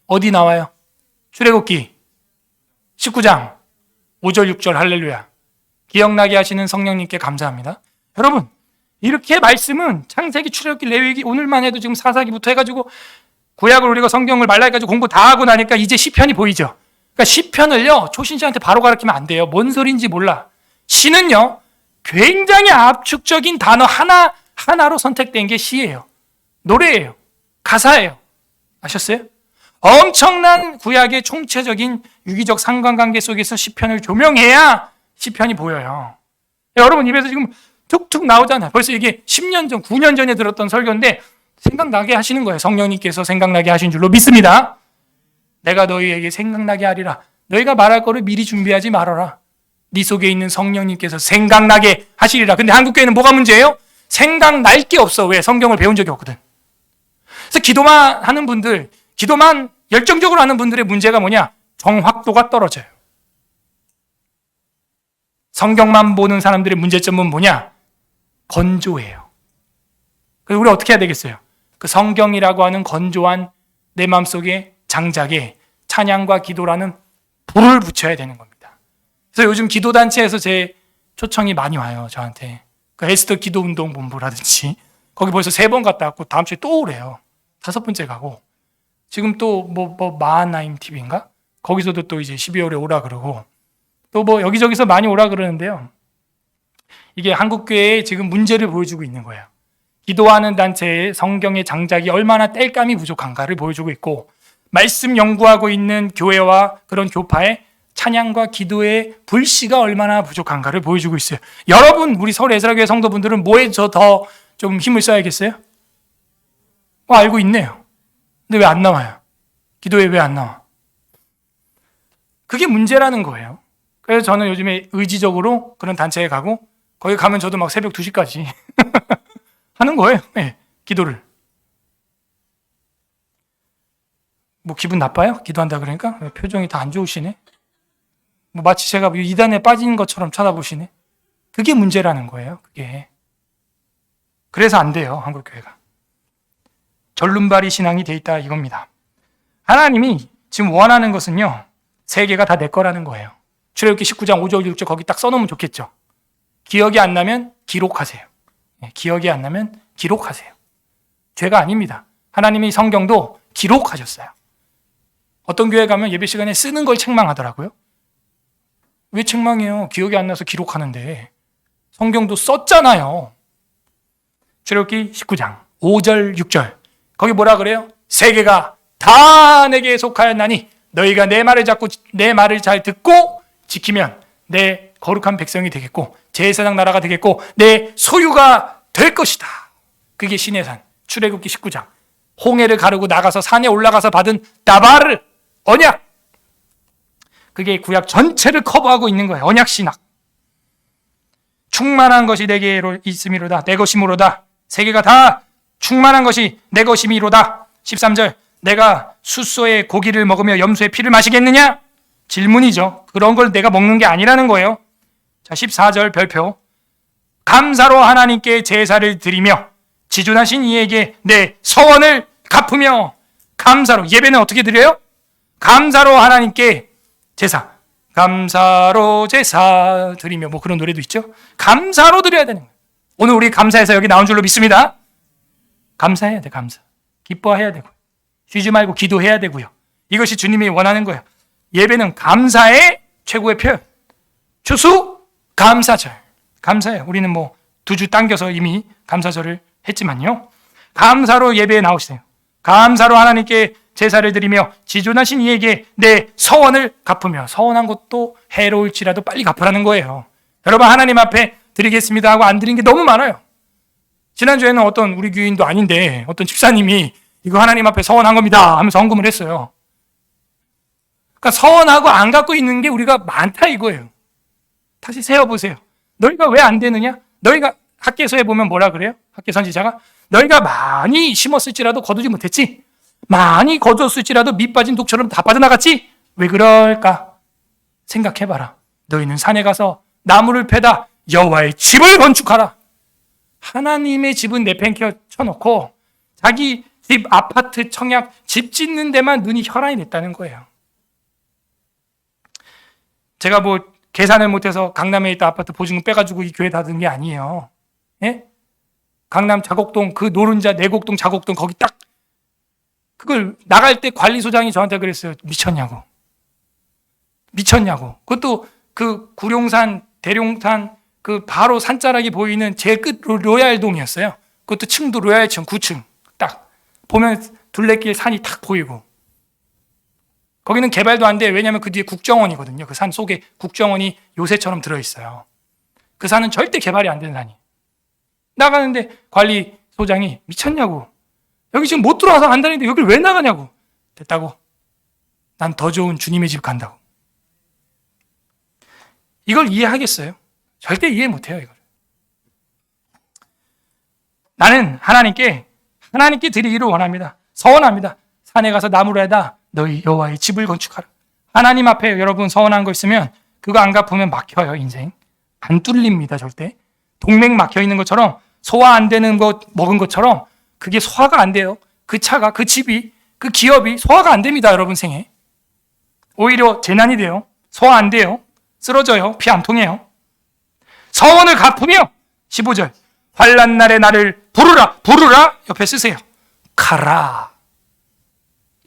어디 나와요? 출애굽기 19장 5절 6절 할렐루야. 기억나게 하시는 성령님께 감사합니다. 여러분, 이렇게 말씀은 창세기, 출애굽기, 레위기, 오늘만 해도 지금 사사기부터 해가지고 구약을 우리가 성경을 말라해가지고 공부 다 하고 나니까 이제 시편이 보이죠. 그러니까 시편을요, 초신자한테 바로 가르치면 안 돼요. 뭔 소리인지 몰라. 시는요, 굉장히 압축적인 단어 하나로 선택된 게 시예요. 노래예요. 가사예요. 아셨어요? 엄청난 구약의 총체적인 유기적 상관관계 속에서 시편을 조명해야 시편이 보여요. 여러분 입에서 지금 툭툭 나오잖아요. 벌써 이게 10년 전, 9년 전에 들었던 설교인데 생각나게 하시는 거예요. 성령님께서 생각나게 하신 줄로 믿습니다. 내가 너희에게 생각나게 하리라. 너희가 말할 거를 미리 준비하지 말아라. 네 속에 있는 성령님께서 생각나게 하시리라. 근데 한국교회는 뭐가 문제예요? 생각날 게 없어. 왜? 성경을 배운 적이 없거든. 그래서 기도만 하는 분들, 기도만 열정적으로 하는 분들의 문제가 뭐냐? 정확도가 떨어져요. 성경만 보는 사람들의 문제점은 뭐냐? 건조해요. 그래서 우리 어떻게 해야 되겠어요? 그 성경이라고 하는 건조한 내 마음속에 장작에 찬양과 기도라는 불을 붙여야 되는 겁니다. 그래서 요즘 기도단체에서 제 초청이 많이 와요, 저한테. 그 에스더 기도운동 본부라든지 거기 벌써 3번 갔다 왔고 다음 주에 또 오래요. 5번째 가고 지금 또 마하나임 TV인가? 거기서도 또 이제 12월에 오라 그러고 또 여기저기서 많이 오라 그러는데요. 이게 한국교회의 지금 문제를 보여주고 있는 거예요. 기도하는 단체의 성경의 장작이 얼마나 땔감이 부족한가를 보여주고 있고 말씀 연구하고 있는 교회와 그런 교파의 찬양과 기도의 불씨가 얼마나 부족한가를 보여주고 있어요. 여러분, 우리 서울 에스라교회 성도분들은 뭐에 더 좀 힘을 써야겠어요? 알고 있네요. 근데 왜 안 나와요? 기도에 왜 안 나와? 그게 문제라는 거예요. 그래서 저는 요즘에 의지적으로 그런 단체에 가고 거기 가면 저도 막 새벽 2시까지 하는 거예요. 네, 기도를. 기분 나빠요? 기도한다 그러니까? 표정이 다 안 좋으시네. 마치 제가 이단에 빠진 것처럼 쳐다보시네. 그게 문제라는 거예요. 그게. 그래서 안 돼요, 한국교회가. 절름발이 신앙이 돼 있다 이겁니다. 하나님이 지금 원하는 것은요, 세계가 다 내 거라는 거예요. 출애굽기 19장 5절 6절 거기 딱 써놓으면 좋겠죠. 기억이 안 나면 기록하세요. 기억이 안 나면 기록하세요. 죄가 아닙니다. 하나님이 성경도 기록하셨어요. 어떤 교회 가면 예배 시간에 쓰는 걸 책망하더라고요. 왜 책망해요? 기억이 안 나서 기록하는데. 성경도 썼잖아요. 출애굽기 19장 5절 6절 거기 뭐라 그래요? 세계가 다 내게 속하였나니 너희가 내 말을 잡고 내 말을 잘 듣고 지키면 내 거룩한 백성이 되겠고 제사장 나라가 되겠고 내 소유가 될 것이다. 그게 시내산 출애굽기 19장. 홍해를 가르고 나가서 산에 올라가서 받은 다바르 언약. 그게 구약 전체를 커버하고 있는 거예요. 언약 신학. 충만한 것이 내게로 있음이로다. 내 것이므로다. 세계가 다 충만한 것이 내 것이미로다. 13절. 내가 숫소의 고기를 먹으며 염소의 피를 마시겠느냐? 질문이죠. 그런 걸 내가 먹는 게 아니라는 거예요. 자, 14절 별표. 감사로 하나님께 제사를 드리며 지존하신 이에게 내 서원을 갚으며. 감사로. 예배는 어떻게 드려요? 감사로 하나님께 제사. 감사로 제사 드리며 그런 노래도 있죠. 감사로 드려야 되는 거예요. 오늘 우리 감사해서 여기 나온 줄로 믿습니다. 감사해야 돼. 감사. 기뻐해야 되고 쉬지 말고 기도해야 되고요. 이것이 주님이 원하는 거예요. 예배는 감사의 최고의 표현. 추수 감사절. 감사해요. 우리는 뭐 2주 당겨서 이미 감사절을 했지만요. 감사로 예배에 나오시세요. 감사로 하나님께 제사를 드리며 지존하신 이에게 내 서원을 갚으며, 서원한 것도 해로울지라도 빨리 갚으라는 거예요. 여러분, 하나님 앞에 드리겠습니다 하고 안 드린 게 너무 많아요. 지난주에는 어떤 우리 교인도 아닌데 어떤 집사님이 이거 하나님 앞에 서원한 겁니다 하면서 헌금을 했어요. 그러니까 서원하고 안 갖고 있는 게 우리가 많다 이거예요. 다시 세어보세요. 너희가 왜 안 되느냐? 너희가 학개서에 보면 뭐라 그래요? 학개 선지자가 너희가 많이 심었을지라도 거두지 못했지, 많이 거두었을지라도 밑 빠진 독처럼 다 빠져나갔지. 왜 그럴까? 생각해봐라. 너희는 산에 가서 나무를 패다 여호와의 집을 건축하라. 하나님의 집은 내팽겨 쳐놓고 자기 집, 아파트, 청약, 집 짓는 데만 눈이 혈안이 됐다는 거예요. 제가 뭐 계산을 못해서 강남에 있던 아파트 보증금 빼가지고 이 교회 닫은 게 아니에요. 예? 강남 자곡동 그 노른자 내곡동 자곡동 거기 딱 그걸 나갈 때 관리소장이 저한테 그랬어요. 미쳤냐고. 미쳤냐고. 그것도 그 구룡산, 대룡산 그 바로 산자락이 보이는 제일 끝 로얄동이었어요. 그것도 층도 로얄층 9층 딱 보면 둘레길 산이 탁 보이고, 거기는 개발도 안 돼. 왜냐하면 그 뒤에 국정원이거든요. 그 산 속에 국정원이 요새처럼 들어있어요. 그 산은 절대 개발이 안 되는 산이에요. 나가는데 관리소장이 미쳤냐고. 여기 지금 못 들어와서 안 다니는데 여길 왜 나가냐고. 됐다고. 난 더 좋은 주님의 집 간다고. 이걸 이해하겠어요? 절대 이해 못해요, 이걸. 나는 하나님께 드리기를 원합니다. 서원합니다. 산에 가서 나무를 해다 너희 여호와의 집을 건축하라. 하나님 앞에 여러분 서원한 거 있으면 그거 안 갚으면 막혀요, 인생. 안 뚫립니다, 절대. 동맥 막혀 있는 것처럼, 소화 안 되는 것 먹은 것처럼 그게 소화가 안 돼요. 그 차가, 그 집이, 그 기업이 소화가 안 됩니다, 여러분 생에. 오히려 재난이 돼요. 소화 안 돼요. 쓰러져요. 피 안 통해요. 서원을 갚으며 15절 환난 날에 나를 부르라. 부르라 옆에 쓰세요. 가라.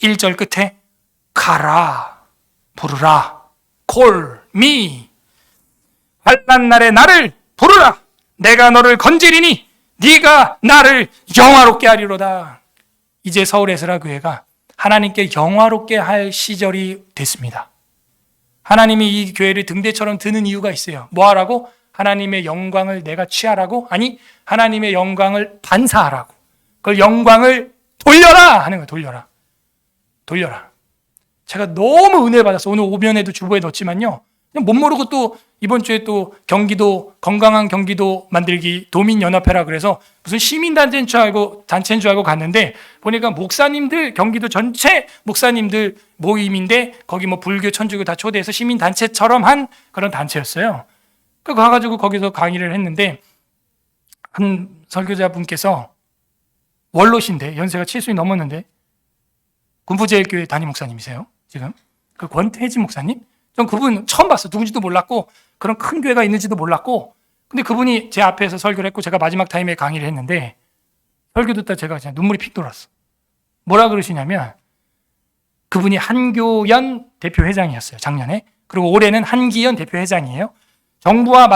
1절 끝에 가라. 부르라. call me. 환난 날에 나를 부르라. 내가 너를 건지리니 네가 나를 영화롭게 하리로다. 이제 서울 에스라 교회가 하나님께 영화롭게 할 시절이 됐습니다. 하나님이 이 교회를 등대처럼 드는 이유가 있어요. 뭐 하라고? 하나님의 영광을 내가 취하라고? 아니, 하나님의 영광을 반사하라고. 그걸 영광을 돌려라 하는 거예요. 돌려라. 돌려라. 제가 너무 은혜 받았어. 오늘 오면에도 주보에 넣었지만요. 그냥 못 모르고 또 이번 주에 또 경기도, 건강한 경기도 만들기 도민연합회라 그래서 무슨 시민단체인 줄 알고, 단체인 줄 알고 갔는데 보니까 목사님들, 경기도 전체 목사님들 모임인데 거기 뭐 불교, 천주교 다 초대해서 시민단체처럼 한 그런 단체였어요. 그 가가지고 거기서 강의를 했는데 한 설교자분께서 원로신데 연세가 70이 넘었는데 군부제일교회 담임 목사님이세요. 지금 그 권태진 목사님, 전 그분 처음 봤어요. 누군지도 몰랐고 그런 큰 교회가 있는지도 몰랐고, 근데 그분이 제 앞에서 설교를 했고 제가 마지막 타임에 강의를 했는데 설교 듣다 제가 그냥 눈물이 픽 돌았어. 뭐라 그러시냐면 그분이 한교연 대표회장이었어요, 작년에. 그리고 올해는 한기연 대표회장이에요. 정부와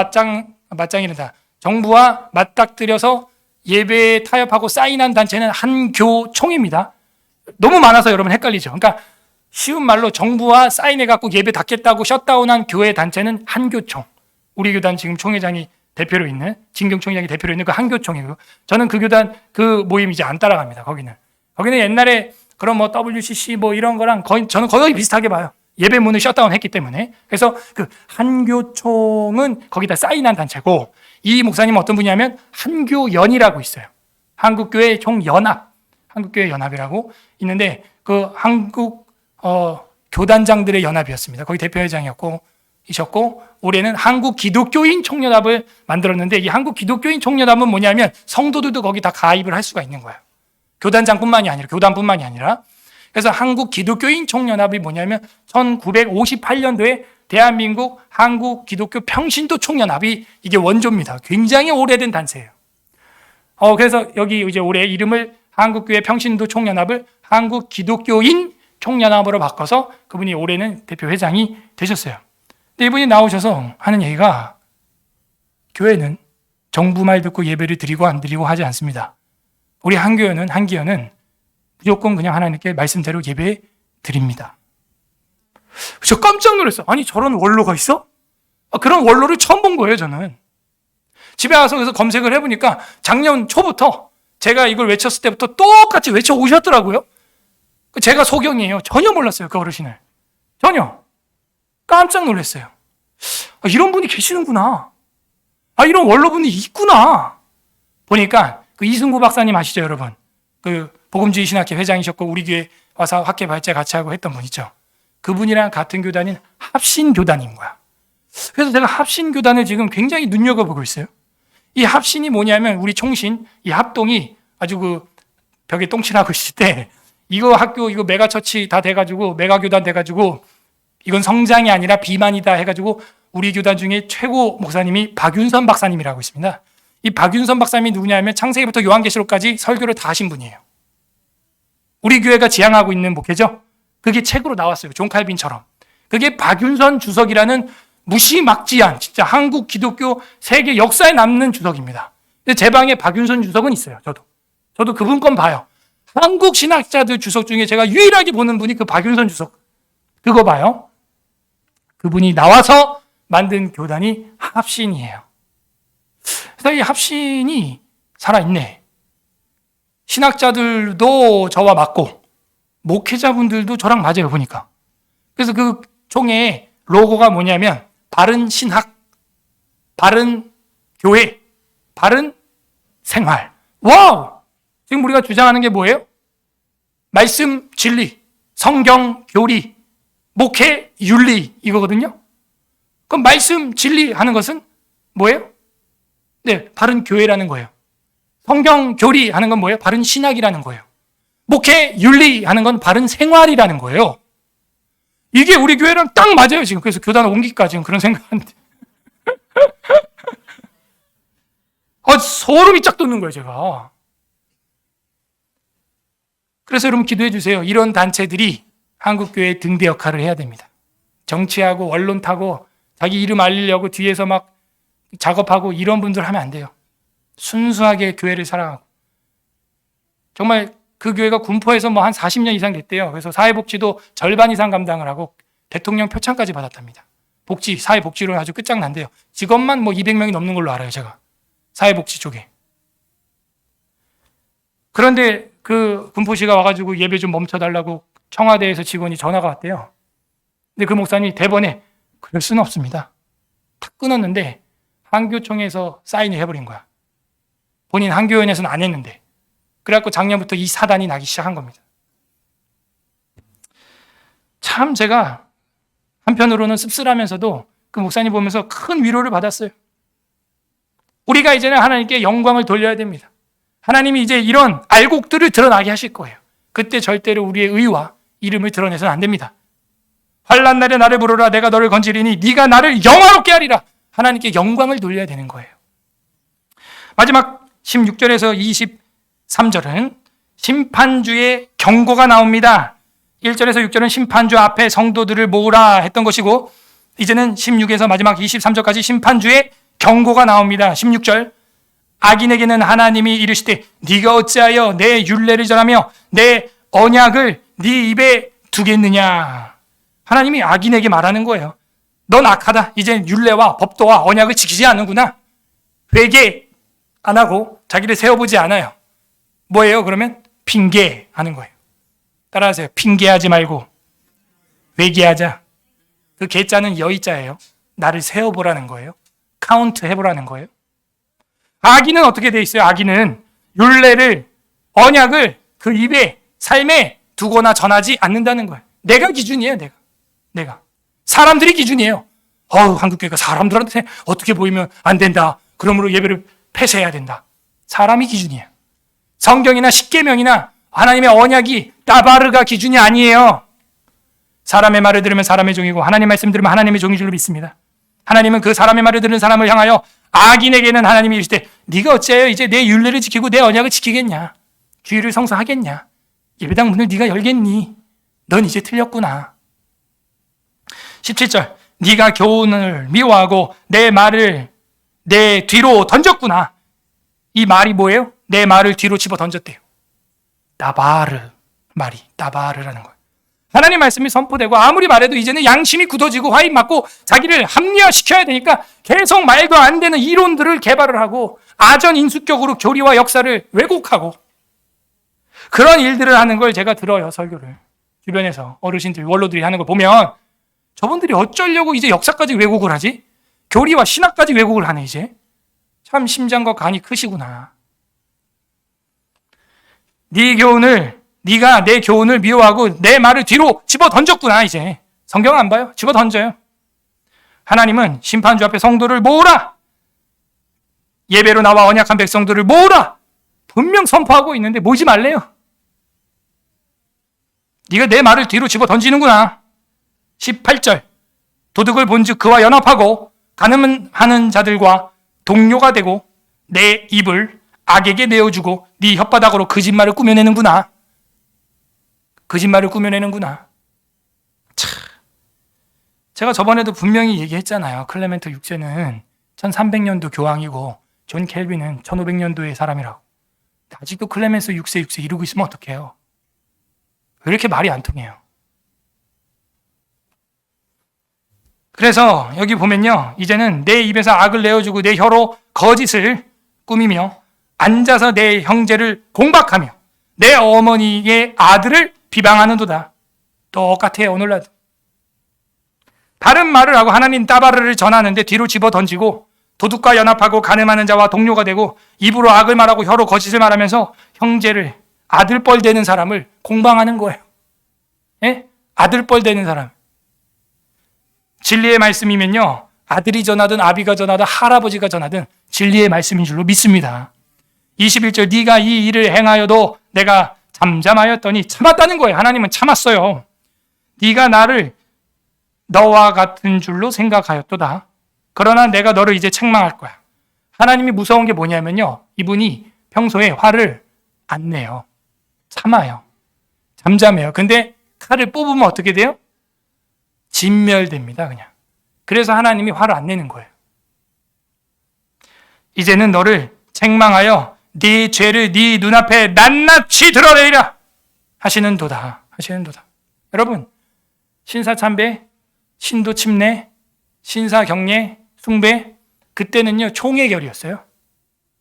맞짱이란다. 정부와 맞닥뜨려서 예배에 타협하고 사인한 단체는 한교총입니다. 너무 많아서 여러분 헷갈리죠. 그러니까 쉬운 말로 정부와 사인해갖고 예배 닫겠다고 셧다운한 교회 단체는 한교총. 우리 교단 지금 총회장이 대표로 있는, 진경 총회장이 대표로 있는 그 한교총이고요. 저는 그 교단 그 모임 이제 안 따라갑니다. 거기는 옛날에 그런 뭐 WCC 뭐 이런 거랑 저는 거의 비슷하게 봐요. 예배 문을 셧다운 했기 때문에. 그래서 그 한교총은 거기다 사인한 단체고, 이 목사님은 어떤 분이냐면 한교연이라고 있어요. 한국교회 총연합, 한국교회 연합이라고 있는데 그 한국 교단장들의 연합이었습니다. 거기 대표회장이었고 올해는 한국 기독교인 총연합을 만들었는데, 이 한국 기독교인 총연합은 뭐냐면 성도들도 거기 다 가입을 할 수가 있는 거예요. 교단뿐만이 아니라. 그래서 한국 기독교인 총연합이 뭐냐면 1958년도에 대한민국 한국 기독교 평신도 총연합이 이게 원조입니다. 굉장히 오래된 단체예요. 그래서 여기 이제 올해 이름을 한국교회 평신도 총연합을 한국 기독교인 총연합으로 바꿔서 그분이 올해는 대표 회장이 되셨어요. 근데 이분이 나오셔서 하는 얘기가 교회는 정부 말 듣고 예배를 드리고 안 드리고 하지 않습니다. 우리 한기현은 무조건 그냥 하나님께 말씀대로 예배 드립니다. 저 깜짝 놀랐어요. 아니 저런 원로가 있어? 그런 원로를 처음 본 거예요, 저는. 집에 와서 그래서 검색을 해보니까 작년 초부터 제가 이걸 외쳤을 때부터 똑같이 외쳐 오셨더라고요. 제가 소경이에요. 전혀 몰랐어요, 그 어르신을. 전혀. 깜짝 놀랐어요. 이런 분이 계시는구나. 이런 원로분이 있구나. 보니까 그 이승구 박사님 아시죠, 여러분? 그 복음주의 신학회 회장이셨고 우리 교회 와서 학회 발제 같이 하고 했던 분 있죠. 그분이랑 같은 교단인 합신교단인 거야. 그래서 제가 합신교단을 지금 굉장히 눈여겨보고 있어요. 이 합신이 뭐냐면 우리 총신, 이 합동이 아주 그 벽에 똥칠하고 있을 때 이거 학교, 이거 메가처치 다 돼가지고 메가교단 돼가지고 이건 성장이 아니라 비만이다 해가지고 우리 교단 중에 최고 목사님이 박윤선 박사님이라고 있습니다. 이 박윤선 박사님이 누구냐면 창세기부터 요한계시록까지 설교를 다 하신 분이에요. 우리 교회가 지향하고 있는 목회죠. 그게 책으로 나왔어요. 존 칼빈처럼. 그게 박윤선 주석이라는 무시막지한 진짜 한국 기독교 세계 역사에 남는 주석입니다. 근데 제 방에 박윤선 주석은 있어요. 저도 그분 건 봐요. 한국 신학자들 주석 중에 제가 유일하게 보는 분이 그 박윤선 주석. 그거 봐요. 그분이 나와서 만든 교단이 합신이에요. 그래서 이 합신이 살아있네. 신학자들도 저와 맞고 목회자분들도 저랑 맞아요, 보니까. 그래서 그 총회의 로고가 뭐냐면 바른 신학, 바른 교회, 바른 생활. 와우! 지금 우리가 주장하는 게 뭐예요? 말씀, 진리, 성경, 교리, 목회, 윤리 이거거든요. 그럼 말씀, 진리 하는 것은 뭐예요? 네, 바른 교회라는 거예요. 성경, 교리 하는 건 뭐예요? 바른 신학이라는 거예요. 목회, 윤리 하는 건 바른 생활이라는 거예요. 이게 우리 교회랑 딱 맞아요, 지금. 그래서 교단을 옮길까, 지금 그런 생각하는데. 소름이 쫙 돋는 거예요, 제가. 그래서 여러분 기도해 주세요. 이런 단체들이 한국교회의 등대 역할을 해야 됩니다. 정치하고 언론 타고 자기 이름 알리려고 뒤에서 막 작업하고 이런 분들 하면 안 돼요. 순수하게 교회를 사랑하고. 정말 그 교회가 군포에서 뭐 한 40년 이상 됐대요. 그래서 사회복지도 절반 이상 감당을 하고 대통령 표창까지 받았답니다. 사회복지로 아주 끝장난대요. 직원만 뭐 200명이 넘는 걸로 알아요, 제가. 사회복지 쪽에. 그런데 그 군포시가 와가지고 예배 좀 멈춰달라고 청와대에서 직원이 전화가 왔대요. 근데 그 목사님이 대번에 그럴 수는 없습니다. 탁 끊었는데 한교총에서 사인을 해버린 거야. 본인 한교연에서는 안 했는데. 그래갖고 작년부터 이 사단이 나기 시작한 겁니다. 참 제가 한편으로는 씁쓸하면서도 그 목사님 보면서 큰 위로를 받았어요. 우리가 이제는 하나님께 영광을 돌려야 됩니다. 하나님이 이제 이런 알곡들을 드러나게 하실 거예요. 그때 절대로 우리의 의와 이름을 드러내서는 안 됩니다. 환난 날에 나를 부르라 내가 너를 건지리니 네가 나를 영화롭게 하리라. 하나님께 영광을 돌려야 되는 거예요. 마지막 16절에서 23절은 심판주의 경고가 나옵니다. 1절에서 6절은 심판주 앞에 성도들을 모으라 했던 것이고 이제는 16에서 마지막 23절까지 심판주의 경고가 나옵니다. 16절 악인에게는 하나님이 이르시되 네가 어찌하여 내 율례를 전하며 내 언약을 네 입에 두겠느냐. 하나님이 악인에게 말하는 거예요. 넌 악하다. 이제 율례와 법도와 언약을 지키지 않는구나. 회개 안 하고 자기를 세워보지 않아요. 뭐예요? 그러면 핑계하는 거예요. 따라하세요. 핑계하지 말고 회개하자. 그 개자는 여의자예요. 나를 세워보라는 거예요. 카운트 해보라는 거예요. 악인은 어떻게 돼 있어요? 악인은 율례를, 언약을 그 입에, 삶에 두거나 전하지 않는다는 거예요. 내가 기준이에요. 내가. 사람들이 기준이에요. 한국교회가 사람들한테 어떻게 보이면 안 된다. 그러므로 예배를 폐쇄해야 된다. 사람이 기준이에요. 성경이나 십계명이나 하나님의 언약이 따바르가 기준이 아니에요. 사람의 말을 들으면 사람의 종이고 하나님의 말씀 들으면 하나님의 종인 줄로 믿습니다. 하나님은 그 사람의 말을 듣는 사람을 향하여 악인에게는 하나님이 이르시되 네가 어찌하여 이제 내 율례를 지키고 내 언약을 지키겠냐. 주의를 성사하겠냐. 예배당 문을 네가 열겠니. 넌 이제 틀렸구나. 17절 네가 교훈을 미워하고 내 말을 내 뒤로 던졌구나. 이 말이 뭐예요? 내 말을 뒤로 집어 던졌대요. 나바르 말이 나바르라는 거예요. 하나님 말씀이 선포되고 아무리 말해도 이제는 양심이 굳어지고 화인 맞고 자기를 합리화시켜야 되니까 계속 말도 안 되는 이론들을 개발을 하고 아전인수격으로 교리와 역사를 왜곡하고 그런 일들을 하는 걸 제가 들어요. 설교를 주변에서 어르신들 원로들이 하는 걸 보면 저분들이 어쩌려고 이제 역사까지 왜곡을 하지? 교리와 신학까지 왜곡을 하네 이제. 참 심장과 간이 크시구나. 네가 내 교훈을 미워하고 내 말을 뒤로 집어 던졌구나 이제. 성경 안 봐요? 집어 던져요. 하나님은 심판주 앞에 성도를 모으라. 예배로 나와 언약한 백성들을 모으라. 분명 선포하고 있는데 모이지 말래요. 네가 내 말을 뒤로 집어 던지는구나. 18절 도둑을 본즉 그와 연합하고 가늠하는 자들과 동료가 되고 내 입을 악에게 내어주고 네 혓바닥으로 거짓말을 꾸며내는구나. 거짓말을 꾸며내는구나. 제가 저번에도 분명히 얘기했잖아요. 클레멘트 6세는 1300년도 교황이고 존 켈빈은 1500년도의 사람이라고. 아직도 클레멘스 6세 이러고 있으면 어떡해요? 왜 이렇게 말이 안 통해요? 그래서 여기 보면요. 이제는 내 입에서 악을 내어주고 내 혀로 거짓을 꾸미며 앉아서 내 형제를 공박하며 내 어머니의 아들을 비방하는도다. 똑같아요. 오늘날도. 다른 말을 하고 하나님 따바르를 전하는데 뒤로 집어 던지고 도둑과 연합하고 간음하는 자와 동료가 되고 입으로 악을 말하고 혀로 거짓을 말하면서 형제를 아들뻘 되는 사람을 공방하는 거예요. 예? 아들뻘 되는 사람. 진리의 말씀이면요. 아들이 전하든 아비가 전하든 할아버지가 전하든 진리의 말씀인 줄로 믿습니다. 21절 네가 이 일을 행하여도 내가 잠잠하였더니 참았다는 거예요. 하나님은 참았어요. 네가 나를 너와 같은 줄로 생각하였도다. 그러나 내가 너를 이제 책망할 거야. 하나님이 무서운 게 뭐냐면요. 이분이 평소에 화를 안 내요. 참아요. 잠잠해요. 근데 칼을 뽑으면 어떻게 돼요? 진멸됩니다. 그냥. 그래서 하나님이 화를 안 내는 거예요. 이제는 너를 책망하여 네 죄를 네 눈앞에 낱낱이 드러내리라 하시는도다. 여러분, 신사참배, 신도침례, 신사경례, 숭배, 그때는요 총회결이었어요.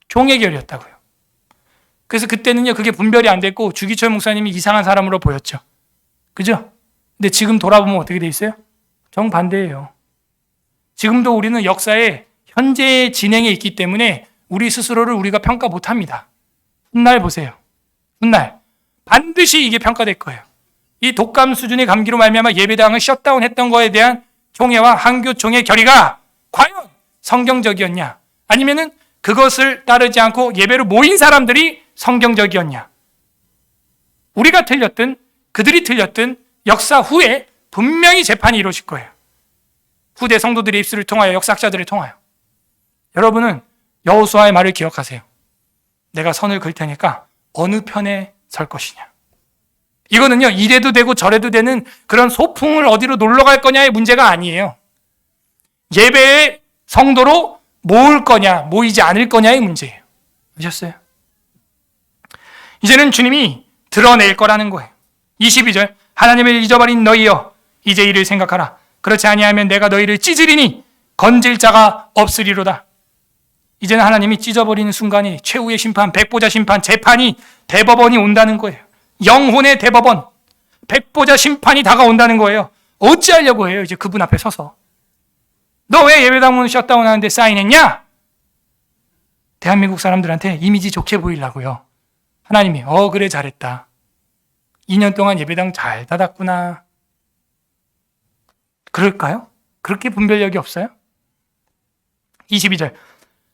총회결이었다고요. 그래서 그때는요 그게 분별이 안 됐고 주기철 목사님이 이상한 사람으로 보였죠. 그죠? 근데 지금 돌아보면 어떻게 돼 있어요? 정반대예요. 지금도 우리는 역사의 현재 진행에 있기 때문에 우리 스스로를 우리가 평가 못합니다. 훗날 보세요. 훗날 반드시 이게 평가될 거예요. 이 독감 수준의 감기로 말미암아 예배당을 셧다운했던 거에 대한 총회와 한교총회 결의가 과연 성경적이었냐? 아니면은 그것을 따르지 않고 예배로 모인 사람들이 성경적이었냐? 우리가 틀렸든 그들이 틀렸든 역사 후에 분명히 재판이 이루어질 거예요. 후대 성도들의 입술을 통하여 역사학자들을 통하여. 여러분은 여호수아의 말을 기억하세요. 내가 선을 그을 테니까 어느 편에 설 것이냐. 이거는요 이래도 되고 저래도 되는 그런 소풍을 어디로 놀러 갈 거냐의 문제가 아니에요. 예배의 성도로 모을 거냐 모이지 않을 거냐의 문제예요. 아셨어요? 이제는 주님이 드러낼 거라는 거예요. 22절 하나님을 잊어버린 너희여 이제 이를 생각하라. 그렇지 아니하면 내가 너희를 찢으리니 건질 자가 없으리로다. 이제는 하나님이 찢어버리는 순간이 최후의 심판, 백보자 심판, 재판이 대법원이 온다는 거예요. 영혼의 대법원, 백보자 심판이 다가온다는 거예요. 어찌하려고 해요? 이제 그분 앞에 서서. 너 왜 예배당 문을 셧다운하는데 사인했냐? 대한민국 사람들한테 이미지 좋게 보이려고요. 하나님이 그래 잘했다. 2년 동안 예배당 잘 닫았구나. 그럴까요? 그렇게 분별력이 없어요? 22절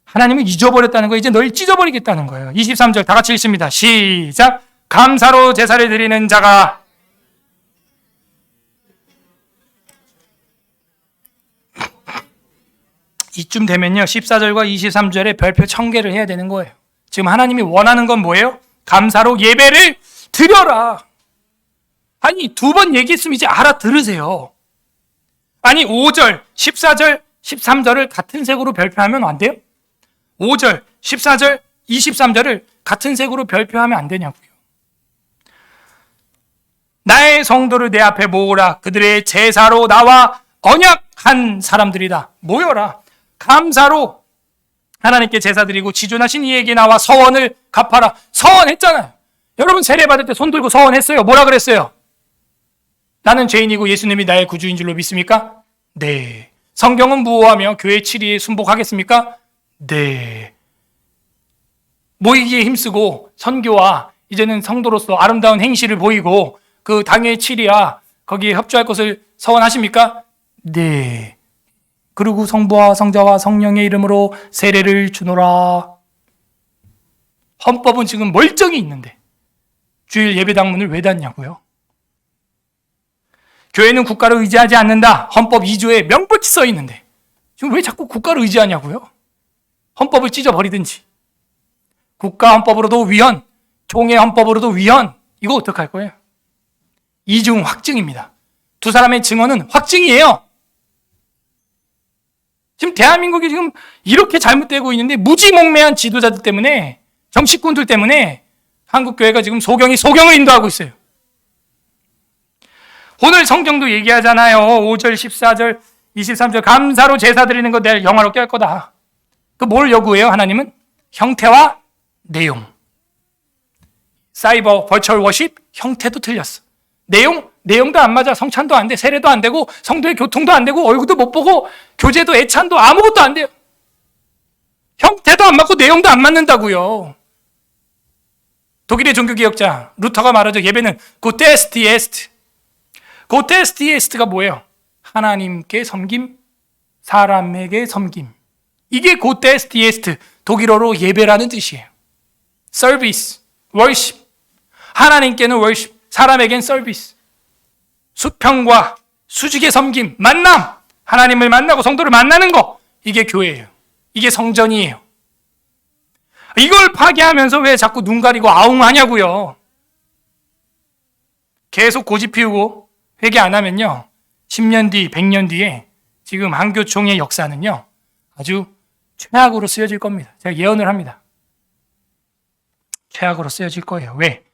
하나님을 잊어버렸다는 거예요. 이제 널 찢어버리겠다는 거예요. 23절 다 같이 읽습니다. 시작. 감사로 제사를 드리는 자가 이쯤 되면요 14절과 23절에 별표 1000개를 해야 되는 거예요. 지금 하나님이 원하는 건 뭐예요? 감사로 예배를 드려라. 아니, 두 번 얘기했으면 이제 알아들으세요. 아니, 5절, 14절, 13절을 같은 색으로 별표하면 안 돼요? 5절, 14절, 23절을 같은 색으로 별표하면 안 되냐고요. 나의 성도를 내 앞에 모으라. 그들의 제사로 나와 언약한 사람들이다. 모여라. 감사로 하나님께 제사 드리고 지존하신 이에게 나와 서원을 갚아라. 서원했잖아요. 여러분 세례 받을 때 손 들고 서원했어요. 뭐라 그랬어요? 나는 죄인이고 예수님이 나의 구주인 줄로 믿습니까? 네. 성경은 무호하며 교회 7위에 순복하겠습니까? 네. 모이기에 힘쓰고 선교와 이제는 성도로서 아름다운 행실을 보이고 그 당회 7위야 거기에 협조할 것을 서원하십니까? 네. 그리고 성부와 성자와 성령의 이름으로 세례를 주노라. 헌법은 지금 멀쩡히 있는데 주일 예배당문을 왜 닫냐고요? 교회는 국가를 의지하지 않는다. 헌법 2조에 명백히 써 있는데 지금 왜 자꾸 국가를 의지하냐고요? 헌법을 찢어버리든지 국가 헌법으로도 위헌, 총회 헌법으로도 위헌. 이거 어떡할 거예요? 이중 확증입니다. 두 사람의 증언은 확증이에요. 지금 대한민국이 지금 이렇게 잘못되고 있는데 무지몽매한 지도자들 때문에 정치꾼들 때문에 한국교회가 지금 소경을 인도하고 있어요. 오늘 성경도 얘기하잖아요. 5절, 14절, 23절 감사로 제사 드리는 거 내가 영화롭게 할 거다. 그 뭘 요구해요? 하나님은 형태와 내용. 사이버 버추얼 워십 형태도 틀렸어. 내용도 안 맞아. 성찬도 안 돼. 세례도 안 되고 성도의 교통도 안 되고 얼굴도 못 보고 교제도 애찬도 아무것도 안 돼요. 형태도 안 맞고 내용도 안 맞는다고요. 독일의 종교개혁자 루터가 말하죠. 예배는 고테스티 에스트. 고테스티 에스트가 뭐예요? 하나님께 섬김, 사람에게 섬김. 이게 고테스티 에스트. 독일어로 예배라는 뜻이에요. 서비스, 월십. 하나님께는 월십, 사람에겐 서비스. 수평과 수직의 섬김, 만남. 하나님을 만나고 성도를 만나는 거. 이게 교회예요. 이게 성전이에요. 이걸 파괴하면서 왜 자꾸 눈 가리고 아웅하냐고요. 계속 고집 피우고 회개 안 하면요. 10년 뒤, 100년 뒤에 지금 한교총의 역사는요. 아주 최악으로 쓰여질 겁니다. 제가 예언을 합니다. 최악으로 쓰여질 거예요. 왜?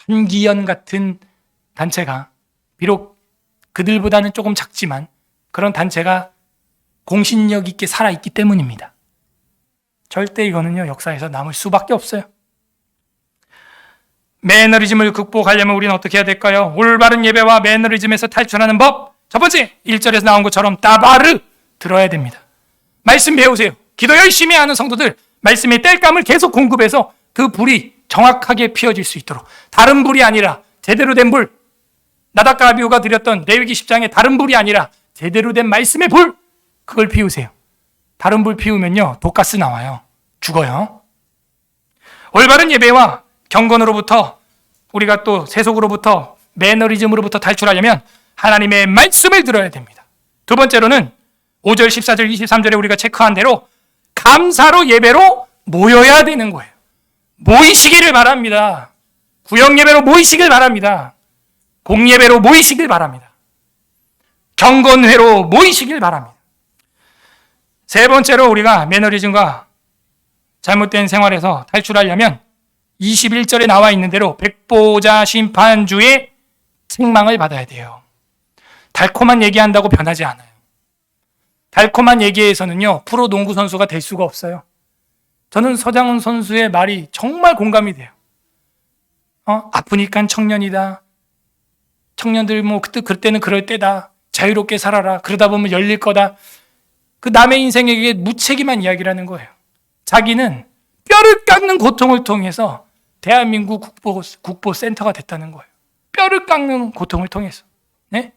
한기연 같은 단체가 비록 그들보다는 조금 작지만 그런 단체가 공신력 있게 살아있기 때문입니다. 절대 이거는요 역사에서 남을 수밖에 없어요. 매너리즘을 극복하려면 우리는 어떻게 해야 될까요? 올바른 예배와 매너리즘에서 탈출하는 법. 첫 번째 1절에서 나온 것처럼 따바르 들어야 됩니다. 말씀 배우세요. 기도 열심히 하는 성도들 말씀의 땔감을 계속 공급해서 그 불이 정확하게 피워질 수 있도록 다른 불이 아니라 제대로 된 불, 나답과 아비후가 드렸던 레위기 10장의 다른 불이 아니라 제대로 된 말씀의 불, 그걸 피우세요. 다른 불 피우면요 독가스 나와요. 죽어요. 올바른 예배와 경건으로부터 우리가 또 세속으로부터 매너리즘으로부터 탈출하려면 하나님의 말씀을 들어야 됩니다. 두 번째로는 5절, 14절, 23절에 우리가 체크한 대로 감사로 예배로 모여야 되는 거예요. 모이시기를 바랍니다. 구역예배로 모이시길 바랍니다. 공예배로 모이시길 바랍니다. 경건회로 모이시길 바랍니다. 세 번째로 우리가 매너리즘과 잘못된 생활에서 탈출하려면 21절에 나와 있는 대로 백보자 심판주의 책망을 받아야 돼요. 달콤한 얘기한다고 변하지 않아요. 달콤한 얘기에서는요 프로 농구 선수가 될 수가 없어요. 저는 서장훈 선수의 말이 정말 공감이 돼요. 아프니까 청년이다. 청년들 그때는 그럴 때다. 자유롭게 살아라. 그러다 보면 열릴 거다. 그 남의 인생에게 무책임한 이야기라는 거예요. 자기는 뼈를 깎는 고통을 통해서 대한민국 국보센터가 됐다는 거예요. 뼈를 깎는 고통을 통해서. 네?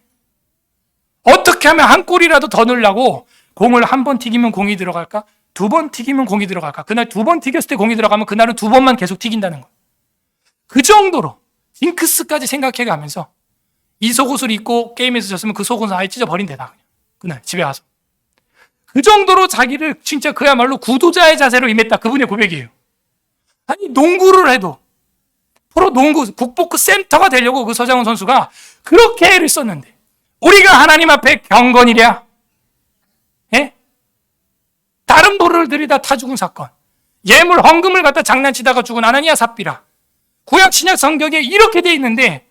어떻게 하면 한 골이라도 더 넣으려고 공을 한 번 튀기면 공이 들어갈까? 두 번 튀기면 공이 들어갈까? 그날 두 번 튀겼을 때 공이 들어가면 그날은 두 번만 계속 튀긴다는 거예요. 그 정도로 징크스까지 생각해가면서 이 속옷을 입고 게임에서 졌으면 그 속옷은 아예 찢어버린대다. 그날 집에 와서. 그 정도로 자기를 진짜 그야말로 구도자의 자세로 임했다. 그분의 고백이에요. 아니 농구를 해도 프로농구 국보급 센터가 되려고 그 서장훈 선수가 그렇게 애를 썼는데 우리가 하나님 앞에 경건이랴? 예? 다른 보를 들이다 타 죽은 사건, 예물 헌금을 갖다 장난치다가 죽은 아나니아 삽비라, 구약 신약 성경에 이렇게 돼 있는데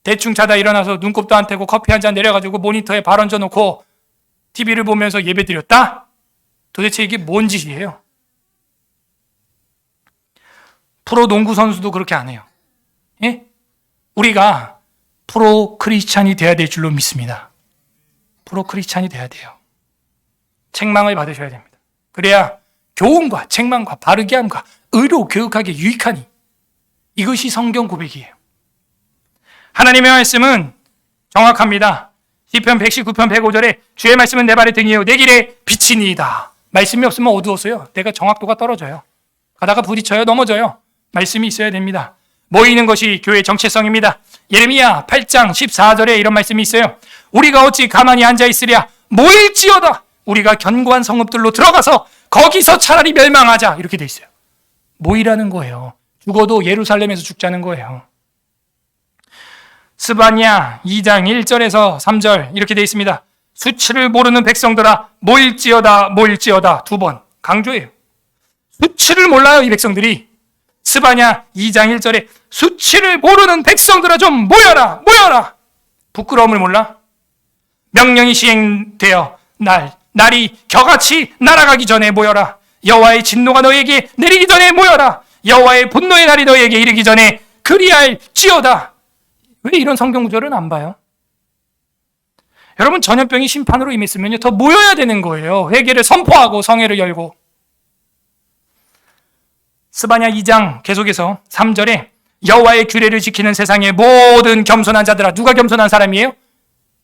대충 자다 일어나서 눈곱도 안 떼고 커피 한 잔 내려가지고 모니터에 발 얹어놓고 TV를 보면서 예배 드렸다? 도대체 이게 뭔 짓이에요? 프로 농구 선수도 그렇게 안 해요. 예? 우리가 프로 크리스찬이 돼야 될 줄로 믿습니다. 프로 크리스찬이 돼야 돼요. 책망을 받으셔야 됩니다. 그래야 교훈과 책망과 바르게 함과 의로 교육하기에 유익하니 이것이 성경 고백이에요. 하나님의 말씀은 정확합니다. 시편 119편 105절에 주의 말씀은 내 발의 등이요 내 길에 빛이니이다. 말씀이 없으면 어두워서요. 내가 정확도가 떨어져요. 가다가 부딪혀요. 넘어져요. 말씀이 있어야 됩니다. 모이는 것이 교회의 정체성입니다. 예레미야 8장 14절에 이런 말씀이 있어요. 우리가 어찌 가만히 앉아있으랴 모일지어다. 우리가 견고한 성읍들로 들어가서 거기서 차라리 멸망하자. 이렇게 돼 있어요. 모이라는 거예요. 죽어도 예루살렘에서 죽자는 거예요. 스바냐 2장 1절에서 3절 이렇게 되어 있습니다. 수치를 모르는 백성들아 모일지어다 모일지어다. 두 번 강조해요. 수치를 몰라요 이 백성들이. 스바냐 2장 1절에 수치를 모르는 백성들아 좀 모여라 모여라. 부끄러움을 몰라? 명령이 시행되어 날이 겨같이 날아가기 전에 모여라. 여호와의 진노가 너에게 내리기 전에 모여라. 여호와의 분노의 날이 너에게 이르기 전에 그리할지어다. 왜 이런 성경 구절은 안 봐요? 여러분 전염병이 심판으로 임했으면요 더 모여야 되는 거예요. 회개를 선포하고 성회를 열고. 스바냐 2장 계속해서 3절에 여호와의 규례를 지키는 세상의 모든 겸손한 자들아. 누가 겸손한 사람이에요?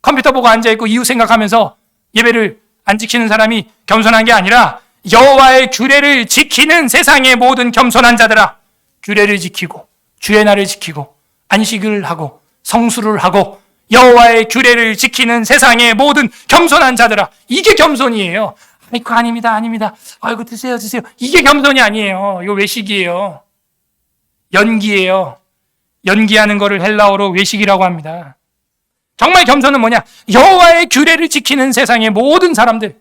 컴퓨터 보고 앉아있고 이유 생각하면서 예배를 안 지키는 사람이 겸손한 게 아니라 여호와의 규례를 지키는 세상의 모든 겸손한 자들아. 규례를 지키고 주의 날을 지키고 안식을 하고 성수를 하고 여호와의 규례를 지키는 세상의 모든 겸손한 자들아. 이게 겸손이에요. 아이고 아닙니다 아닙니다. 아이고 드세요. 이게 겸손이 아니에요. 이거 외식이에요. 연기예요. 연기하는 거를 헬라어로 외식이라고 합니다. 정말 겸손은 뭐냐? 여호와의 규례를 지키는 세상의 모든 사람들,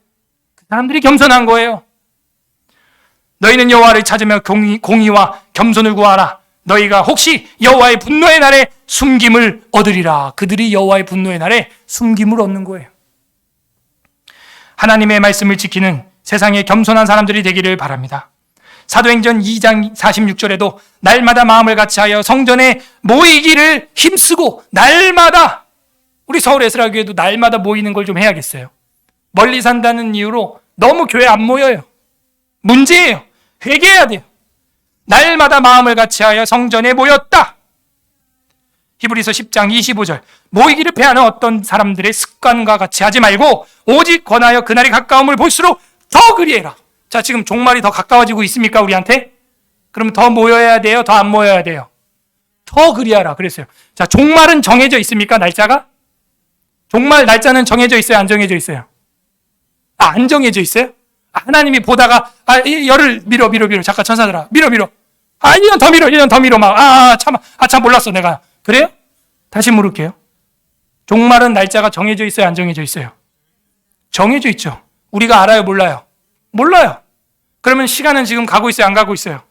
그 사람들이 겸손한 거예요. 너희는 여호와를 찾으며 공의와 겸손을 구하라. 너희가 혹시 여호와의 분노의 날에 숨김을 얻으리라. 그들이 여호와의 분노의 날에 숨김을 얻는 거예요. 하나님의 말씀을 지키는 세상의 겸손한 사람들이 되기를 바랍니다. 사도행전 2장 46절에도 날마다 마음을 같이하여 성전에 모이기를 힘쓰고 날마다. 우리 서울 에스라교회도 날마다 모이는 걸 좀 해야겠어요. 멀리 산다는 이유로 너무 교회 안 모여요. 문제예요. 회개해야 돼요. 날마다 마음을 같이하여 성전에 모였다. 히브리서 10장 25절 모이기를 패하는 어떤 사람들의 습관과 같이 하지 말고 오직 권하여 그날이 가까움을 볼수록 더 그리해라. 자, 지금 종말이 더 가까워지고 있습니까 우리한테? 그럼 더 모여야 돼요? 더 안 모여야 돼요? 더 그리하라 그랬어요. 자, 종말은 정해져 있습니까? 날짜가? 종말 날짜는 정해져 있어요? 안 정해져 있어요? 안 정해져 있어요? 하나님이 보다가 열을 밀어 잠깐 천사들아 밀어 1년 더 밀어 1년 더 밀어 참 몰랐어 내가. 그래요? 다시 물을게요. 종말은 날짜가 정해져 있어요? 안 정해져 있어요? 정해져 있죠. 우리가 알아요? 몰라요? 몰라요. 그러면 시간은 지금 가고 있어요? 안 가고 있어요?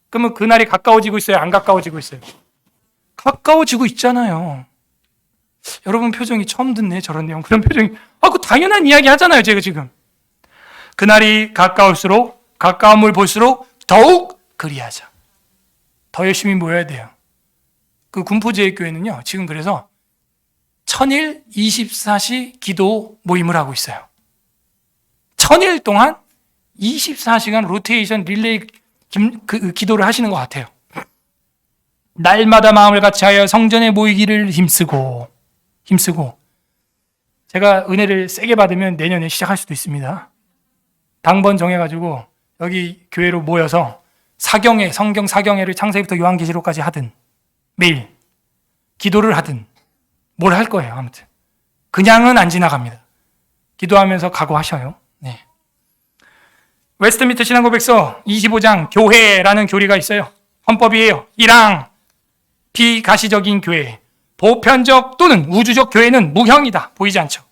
그러면 그날이 가까워지고 있어요? 안 가까워지고 있어요? 가까워지고 있잖아요. 여러분 표정이 처음 듣네 저런 내용. 그런 표정이 그 당연한 이야기 하잖아요 제가 지금. 그날이 가까울수록 가까움을 볼수록 더욱 그리하자. 더 열심히 모여야 돼요. 그 군포제일교회는요 지금 그래서 1000일 24시 기도 모임을 하고 있어요. 1000일 동안 24시간 로테이션 릴레이 기도를 하시는 것 같아요. 날마다 마음을 같이하여 성전에 모이기를 힘쓰고 제가 은혜를 세게 받으면 내년에 시작할 수도 있습니다. 당번 정해가지고 여기 교회로 모여서 성경 사경회를 창세기부터 요한계시록까지 하든 매일 기도를 하든 뭘 할 거예요. 아무튼 그냥은 안 지나갑니다. 기도하면서 각오하셔요. 네. 웨스트민트 신앙고백서 25장 교회라는 교리가 있어요. 헌법이에요. 1항 비가시적인 교회, 보편적 또는 우주적 교회는 무형이다. 보이지 않죠.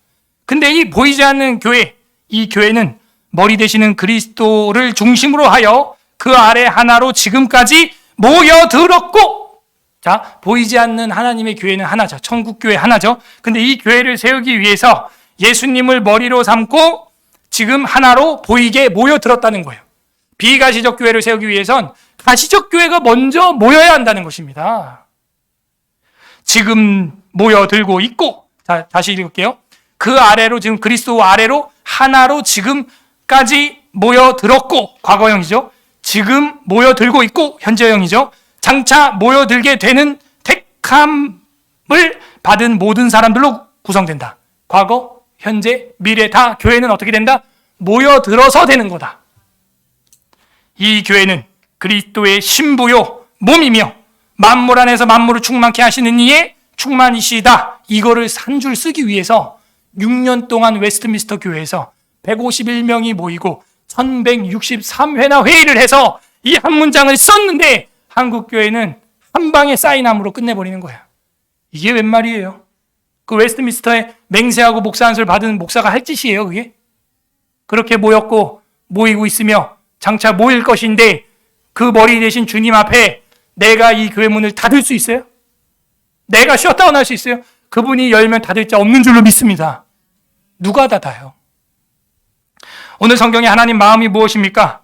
근데 이 보이지 않는 교회, 이 교회는 머리 되시는 그리스도를 중심으로 하여 그 아래 하나로 지금까지 모여들었고, 자, 보이지 않는 하나님의 교회는 하나죠. 천국교회 하나죠. 근데 이 교회를 세우기 위해서 예수님을 머리로 삼고 지금 하나로 보이게 모여들었다는 거예요. 비가시적 교회를 세우기 위해선 가시적 교회가 먼저 모여야 한다는 것입니다. 지금 모여들고 있고, 자, 다시 읽을게요. 그 아래로, 지금 그리스도 아래로 하나로 지금까지 모여들었고, 과거형이죠. 지금 모여들고 있고, 현재형이죠. 장차 모여들게 되는 택함을 받은 모든 사람들로 구성된다. 과거, 현재, 미래 다 교회는 어떻게 된다? 모여들어서 되는 거다. 이 교회는 그리스도의 신부요 몸이며 만물 안에서 만물을 충만케 하시는 이의 충만이시다. 이거를 한 줄 쓰기 위해서 6년 동안 웨스트민스터 교회에서 151명이 모이고 1163회나 회의를 해서 이 한 문장을 썼는데 한국 교회는 한 방에 사인함으로 끝내버리는 거야. 이게 웬 말이에요? 그 웨스트민스터에 맹세하고 목사 안수를 받은 목사가 할 짓이에요, 그게? 그렇게 모였고 모이고 있으며 장차 모일 것인데 그 머리 대신 주님 앞에 내가 이 교회 문을 닫을 수 있어요? 내가 셧다운 할 수 있어요? 그분이 열면 닫을 자 없는 줄로 믿습니다. 누가 닫아요? 오늘 성경에 하나님 마음이 무엇입니까?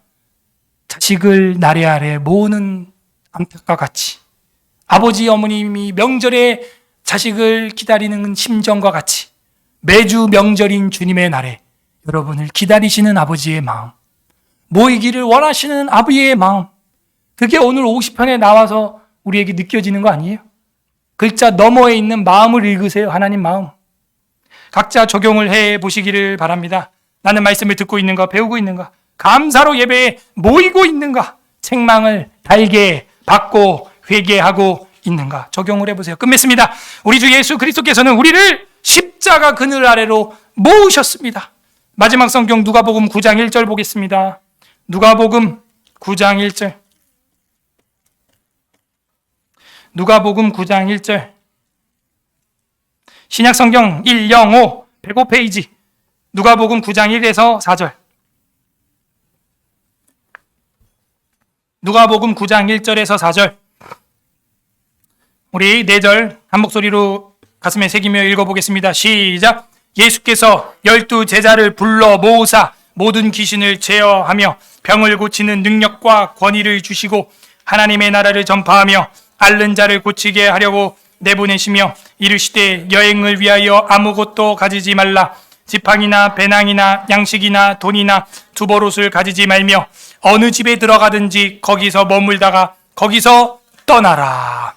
자식을 나래 아래 모으는 안타까 같이, 아버지 어머님이 명절에 자식을 기다리는 심정과 같이 매주 명절인 주님의 날에 여러분을 기다리시는 아버지의 마음, 모이기를 원하시는 아버지의 마음, 그게 오늘 50편에 나와서 우리에게 느껴지는 거 아니에요? 글자 너머에 있는 마음을 읽으세요. 하나님 마음. 각자 적용을 해 보시기를 바랍니다. 나는 말씀을 듣고 있는가, 배우고 있는가, 감사로 예배에 모이고 있는가, 책망을 달게 받고 회개하고 있는가, 적용을 해보세요. 끝맺습니다. 우리 주 예수 그리스도께서는 우리를 십자가 그늘 아래로 모으셨습니다. 마지막 성경 누가복음 9장 1절 보겠습니다. 누가복음 9장 1절. 누가복음 9장 1절. 신약성경 105 105페이지. 누가복음 9장 1에서 4절. 누가복음 9장 1절에서 4절. 우리 4절 한 목소리로 가슴에 새기며 읽어보겠습니다. 시작. 예수께서 12 제자를 불러 모으사 모든 귀신을 제어하며 병을 고치는 능력과 권위를 주시고 하나님의 나라를 전파하며 앓는 자를 고치게 하려고 내보내시며 이르시되 여행을 위하여 아무것도 가지지 말라. 지팡이나 배낭이나 양식이나 돈이나 두버롯을 가지지 말며 어느 집에 들어가든지 거기서 머물다가 거기서 떠나라.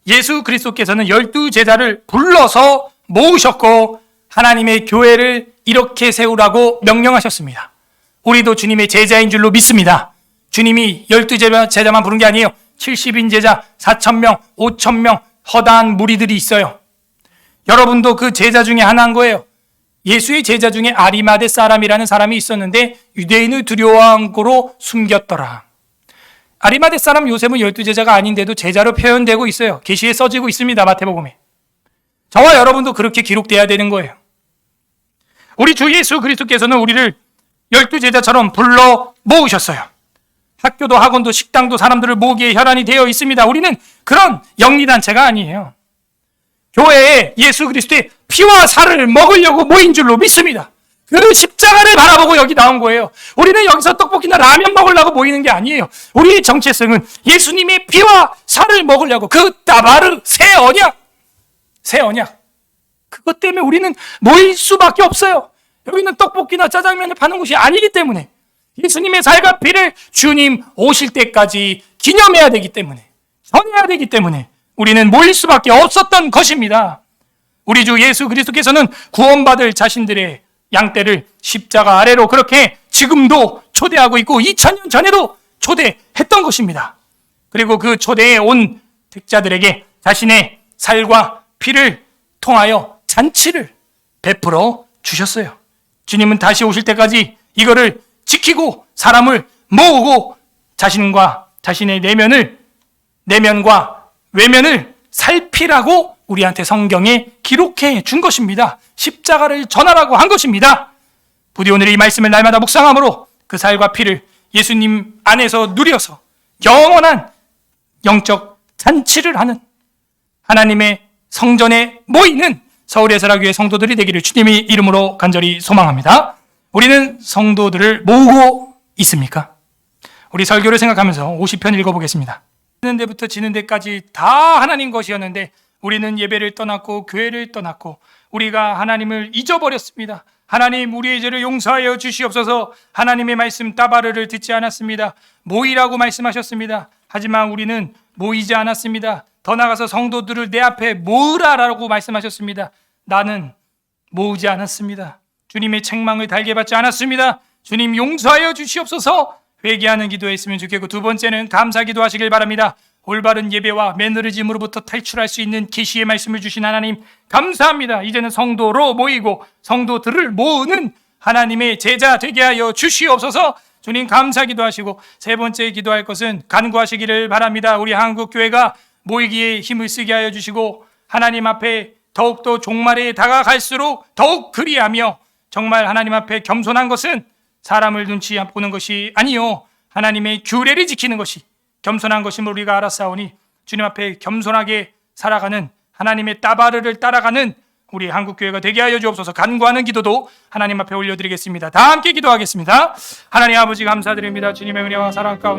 예수 그리스도께서는 12 제자를 불러서 모으셨고 하나님의 교회를 이렇게 세우라고 명령하셨습니다. 우리도 주님의 제자인 줄로 믿습니다. 주님이 12 제자만 부른 게 아니에요. 70인 제자, 4,000명, 5,000명 허다한 무리들이 있어요. 여러분도 그 제자 중에 하나인 거예요. 예수의 제자 중에 아리마대 사람이라는 사람이 있었는데 유대인을 두려워한 거로 숨겼더라. 아리마대 사람 요셉은 12 제자가 아닌데도 제자로 표현되고 있어요. 계시에 써지고 있습니다. 마태복음에. 저와 여러분도 그렇게 기록돼야 되는 거예요. 우리 주 예수 그리스도께서는 우리를 12 제자처럼 불러 모으셨어요. 학교도 학원도 식당도 사람들을 모으기에 혈안이 되어 있습니다. 우리는 그런 영리단체가 아니에요. 교회에 예수 그리스도의 피와 살을 먹으려고 모인 줄로 믿습니다. 그 십자가를 바라보고 여기 나온 거예요. 우리는 여기서 떡볶이나 라면 먹으려고 모이는 게 아니에요. 우리의 정체성은 예수님의 피와 살을 먹으려고, 그 따바르 새 언약 그것 때문에 우리는 모일 수밖에 없어요. 여기는 떡볶이나 짜장면을 파는 곳이 아니기 때문에, 예수님의 살과 피를 주님 오실 때까지 기념해야 되기 때문에, 전해야 되기 때문에 우리는 모일 수밖에 없었던 것입니다. 우리 주 예수 그리스도께서는 구원받을 자신들의 양떼를 십자가 아래로 그렇게 지금도 초대하고 있고 2000년 전에도 초대했던 것입니다. 그리고 그 초대에 온 택자들에게 자신의 살과 피를 통하여 잔치를 베풀어 주셨어요. 주님은 다시 오실 때까지 이거를 지키고 사람을 모으고 자신과 자신의 내면과 외면을 살피라고 우리한테 성경에 기록해 준 것입니다. 십자가를 전하라고 한 것입니다. 부디 오늘 이 말씀을 날마다 묵상함으로 그 살과 피를 예수님 안에서 누려서 영원한 영적 잔치를 하는 하나님의 성전에 모이는 서울의 설화교회 성도들이 되기를 주님의 이름으로 간절히 소망합니다. 우리는 성도들을 모으고 있습니까? 우리 설교를 생각하면서 50편 읽어보겠습니다. 지는 데부터 지는 데까지 다 하나님 것이었는데 우리는 예배를 떠났고 교회를 떠났고 우리가 하나님을 잊어버렸습니다. 하나님, 우리의 죄를 용서하여 주시옵소서. 하나님의 말씀 따바르를 듣지 않았습니다. 모이라고 말씀하셨습니다. 하지만 우리는 모이지 않았습니다. 더 나아가서 성도들을 내 앞에 모으라라고 말씀하셨습니다. 나는 모으지 않았습니다. 주님의 책망을 달게 받지 않았습니다. 주님, 용서하여 주시옵소서. 회개하는 기도했으면 좋겠고, 두 번째는 감사 기도하시길 바랍니다. 올바른 예배와 매너리즘으로부터 탈출할 수 있는 계시의 말씀을 주신 하나님 감사합니다. 이제는 성도로 모이고 성도들을 모으는 하나님의 제자 되게 하여 주시옵소서. 주님 감사 기도하시고, 세 번째 기도할 것은 간구하시기를 바랍니다. 우리 한국교회가 모이기에 힘을 쓰게 하여 주시고 하나님 앞에 더욱더 종말에 다가갈수록 더욱 그리하며, 정말 하나님 앞에 겸손한 것은 사람을 눈치 보는 것이 아니요 하나님의 규례를 지키는 것이 겸손한 것임을 우리가 알았사오니, 주님 앞에 겸손하게 살아가는 하나님의 따바르를 따라가는 우리 한국교회가 되게 하여 주옵소서. 간구하는 기도도 하나님 앞에 올려드리겠습니다. 다 함께 기도하겠습니다. 하나님 아버지 감사드립니다. 주님의 은혜와 사랑 가운데